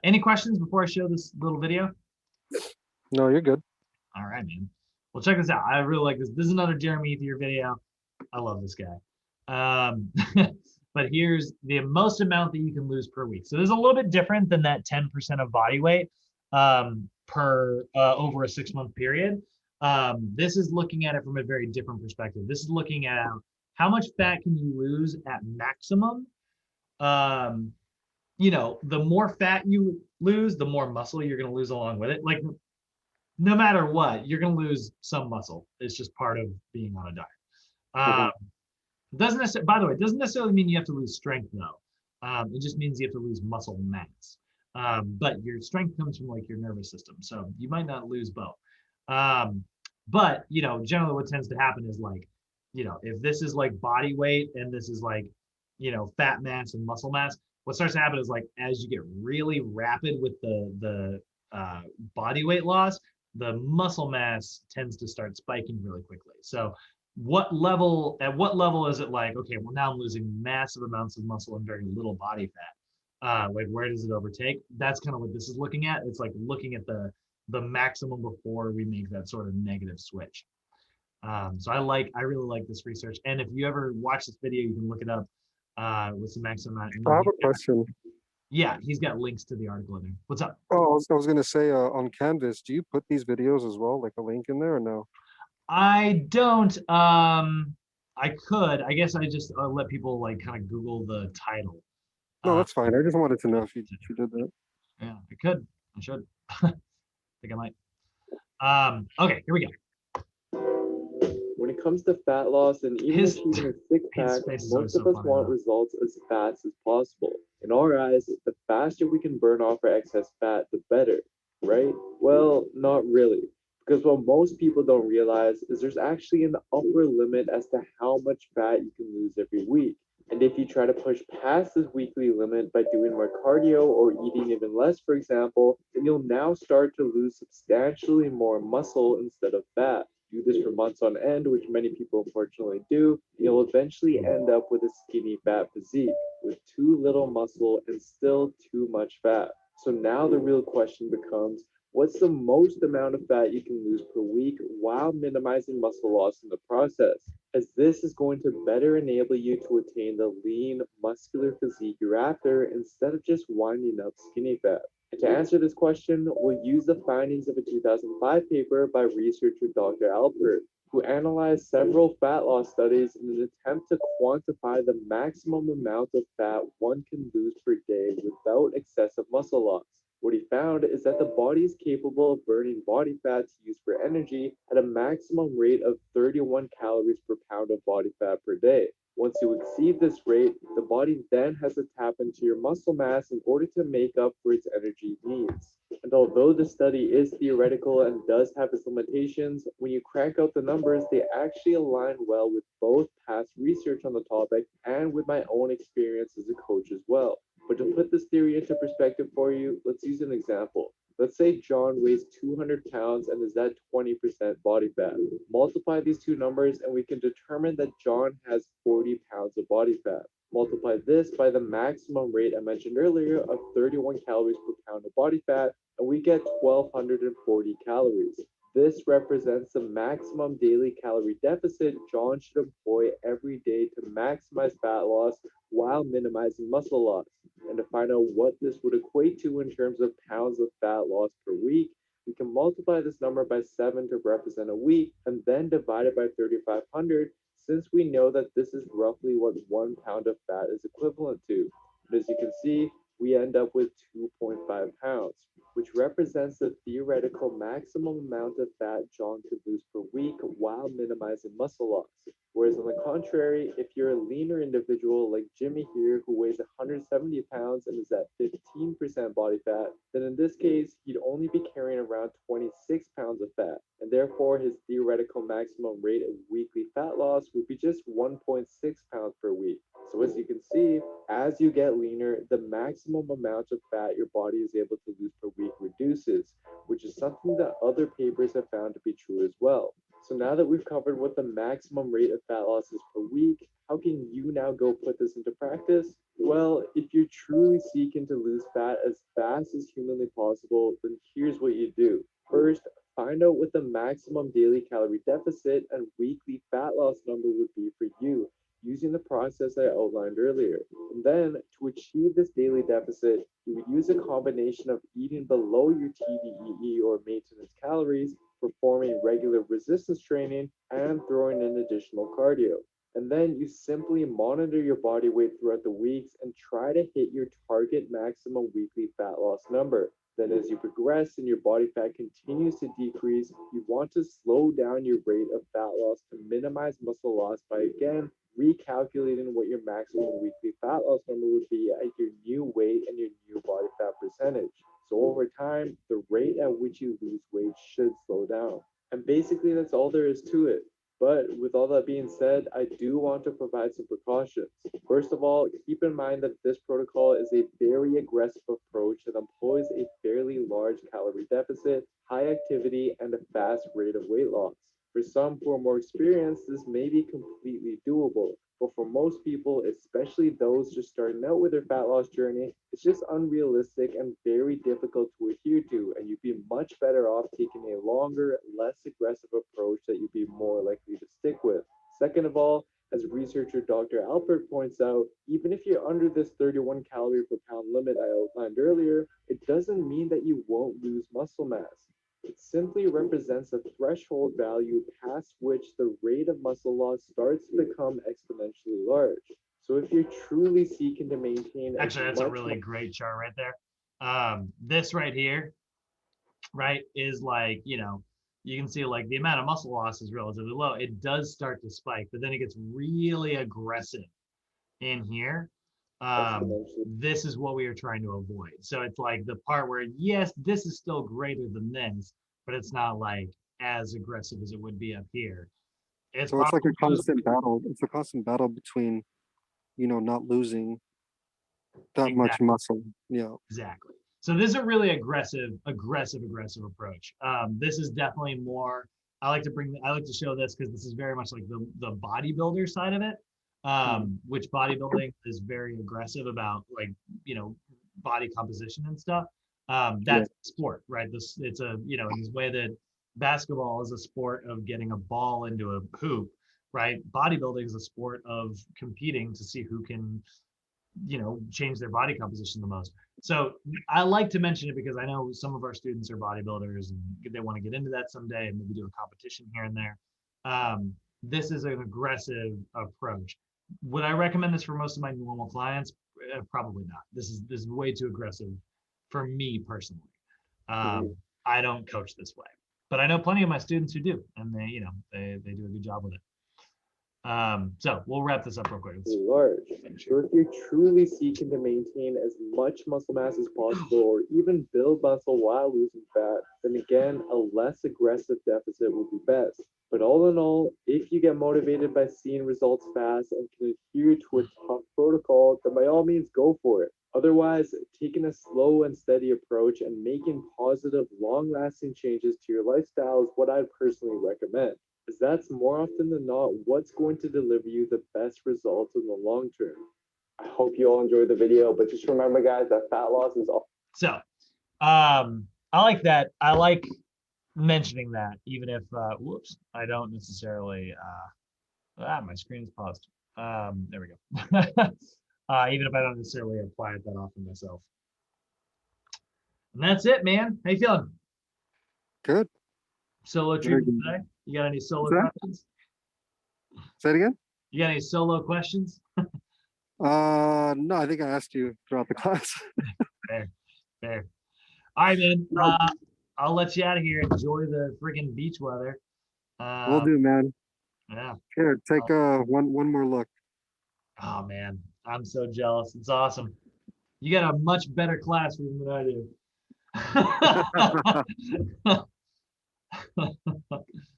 Any questions before I show this little video? No, you're good. All right, man. Well, check this out. I really like this. This is another Jeremy Ethier video. I love this guy. But here's the most amount that you can lose per week. So this is a little bit different than that 10% of body weight per over a 6-month period. This is looking at it from a very different perspective. This is looking at how much fat can you lose at maximum. You know, the more fat you lose, the more muscle you're going to lose along with it. Like, no matter what, you're going to lose some muscle. It's just part of being on a diet. Doesn't necessarily, by the way, it doesn't necessarily mean you have to lose strength though. It just means you have to lose muscle mass. But your strength comes from like your nervous system, so you might not lose both. But you know, generally what tends to happen is like, you know, if this is like body weight and this is like, you know, fat mass and muscle mass, what starts to happen is like as you get really rapid with the body weight loss, the muscle mass tends to start spiking really quickly. So at what level is it like, okay, well now I'm losing massive amounts of muscle and very little body fat. Like where does it overtake? That's kind of what this is looking at. It's like looking at the maximum before we make that sort of negative switch. So I really like this research. And if you ever watch this video, you can look it up with some maximum amount. I have a question. Yeah, he's got links to the article in there. What's up? Oh, I was going to say on Canvas, do you put these videos as well, like a link in there or no? I don't. I could. I guess I just let people like kind of Google the title. No, that's fine. I just wanted to know if you did that. Yeah, I could. I should. I think I might. Okay, here we go. When it comes to fat loss and even achieving a six-pack, most of us want results as fast as possible. In our eyes, the faster we can burn off our excess fat, the better, right? Well, not really. Because what most people don't realize is there's actually an upper limit as to how much fat you can lose every week. And if you try to push past this weekly limit by doing more cardio or eating even less, for example, then you'll now start to lose substantially more muscle instead of fat. Do this for months on end, which many people unfortunately do, and you'll eventually end up with a skinny fat physique with too little muscle and still too much fat. So now the real question becomes, what's the most amount of fat you can lose per week while minimizing muscle loss in the process? As this is going to better enable you to attain the lean, muscular physique you're after instead of just winding up skinny fat. And to answer this question, we'll use the findings of a 2005 paper by researcher Dr. Alpert, who analyzed several fat loss studies in an attempt to quantify the maximum amount of fat one can lose per day without excessive muscle loss. What he found is that the body is capable of burning body fat to use for energy at a maximum rate of 31 calories per pound of body fat per day. Once you exceed this rate, the body then has to tap into your muscle mass in order to make up for its energy needs. And although the study is theoretical and does have its limitations, when you crank out the numbers, they actually align well with both past research on the topic and with my own experience as a coach as well. But to put this theory into perspective for you, let's use an example. Let's say John weighs 200 pounds and is at 20% body fat. Multiply these two numbers and we can determine that John has 40 pounds of body fat. Multiply this by the maximum rate I mentioned earlier of 31 calories per pound of body fat, and we get 1240 calories. This represents the maximum daily calorie deficit John should employ every day to maximize fat loss while minimizing muscle loss. And to find out what this would equate to in terms of pounds of fat loss per week, we can multiply this number by 7 to represent a week and then divide it by 3,500 since we know that this is roughly what 1 pound of fat is equivalent to. But as you can see, we end up with 2.5 pounds, which represents the theoretical maximum amount of fat John could lose per week while minimizing muscle loss. Whereas on the contrary, if you're a leaner individual like Jimmy here, who weighs 170 pounds and is at 15% body fat, then in this case, he'd only be carrying around 26 pounds of fat, and therefore his theoretical maximum rate of weekly fat loss would be just 1.6 pounds per week. So as you can see, as you get leaner, the maximum amount of fat your body is able to lose per week reduces, which is something that other papers have found to be true as well. So now that we've covered what the maximum rate of fat loss is per week, how can you now go put this into practice? Well, if you're truly seeking to lose fat as fast as humanly possible, then here's what you do. First, find out what the maximum daily calorie deficit and weekly fat loss number would be for you using the process I outlined earlier. And then to achieve this daily deficit, you would use a combination of eating below your TDEE or maintenance calories, performing regular resistance training, and throwing in additional cardio. And then you simply monitor your body weight throughout the weeks and try to hit your target maximum weekly fat loss number. Then as you progress and your body fat continues to decrease, you want to slow down your rate of fat loss to minimize muscle loss by again recalculating what your maximum weekly fat loss number would be at your new weight and your new body fat percentage. So over time, the rate at which you lose weight should slow down. And basically that's all there is to it. But with all that being said, I do want to provide some precautions. First of all, keep in mind that this protocol is a very aggressive approach that employs a fairly large calorie deficit, high activity, and a fast rate of weight loss. For some who are more experienced, this may be completely doable, but for most people, especially those just starting out with their fat loss journey, it's just unrealistic and very difficult to adhere to, and you'd be much better off taking a longer, less aggressive approach that you'd be more likely to stick with. Second of all, as researcher Dr. Alpert points out, even if you're under this 31 calorie per pound limit I outlined earlier, it doesn't mean that you won't lose muscle mass. It simply represents a threshold value past which the rate of muscle loss starts to become exponentially large. So if you're truly seeking to maintain Actually, that's a really great chart right there. This right here, right, is like, you can see like the amount of muscle loss is relatively low. It does start to spike, but then it gets really aggressive in here. This is what we are trying to avoid. So it's like the part where, yes, this is still greater than this, but it's not like as aggressive as it would be up here. It's So it's like a probably constant battle. It's a constant battle between, not losing that much exactly. muscle. Yeah. Exactly. So this is a really aggressive approach. This is definitely more. I like to show this because this is very much like the bodybuilder side of it, which bodybuilding is very aggressive about, like, body composition and stuff. Yeah. That's sport, right? It's a, in this way that basketball is a sport of getting a ball into a hoop, right? Bodybuilding is a sport of competing to see who can change their body composition the most. So I like to mention it because I know some of our students are bodybuilders and they want to get into that someday and maybe do a competition here and there. This is an aggressive approach. Would I recommend this for most of my normal clients? Probably not. This is way too aggressive for me personally. I don't coach this way, but I know plenty of my students who do, and they do a good job with it. So we'll wrap this up real quick. Large. So if you're truly seeking to maintain as much muscle mass as possible or even build muscle while losing fat, then again, a less aggressive deficit would be best. But all in all, if you get motivated by seeing results fast and can adhere to a tough protocol, then by all means go for it. Otherwise, taking a slow and steady approach and making positive, long-lasting changes to your lifestyle is what I'd personally recommend, as that's more often than not what's going to deliver you the best results in the long term. I hope you all enjoyed the video, but just remember, guys, that fat loss is all. So, I like that. I like mentioning that, even if, whoops, I don't necessarily, my screen is paused. There we go. Even if I don't necessarily apply it that often myself. And that's it, man. How you feeling? Good. Solo treatment today? You got any solo questions? Say it again. You got any solo questions? No, I think I asked you throughout the class. Fair. All right, man. I'll let you out of here. Enjoy the freaking beach weather. Will do, man. Yeah. Here, take one more look. Oh man, I'm so jealous. It's awesome. You got a much better classroom than I do.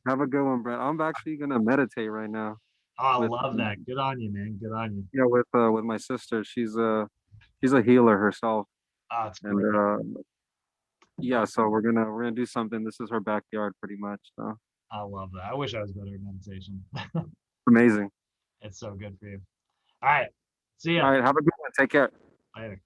Have a good one, Brett. I'm actually gonna meditate right now. Oh, I love that. Good on you, man. Good on you. Yeah, with my sister. She's a healer herself. Oh, it's And great. yeah, so we're gonna do something. This is her backyard pretty much. So I love that. I wish I was better at meditation. amazing. It's so good for you. All right. See ya. All right, have a good one. Take care. Later.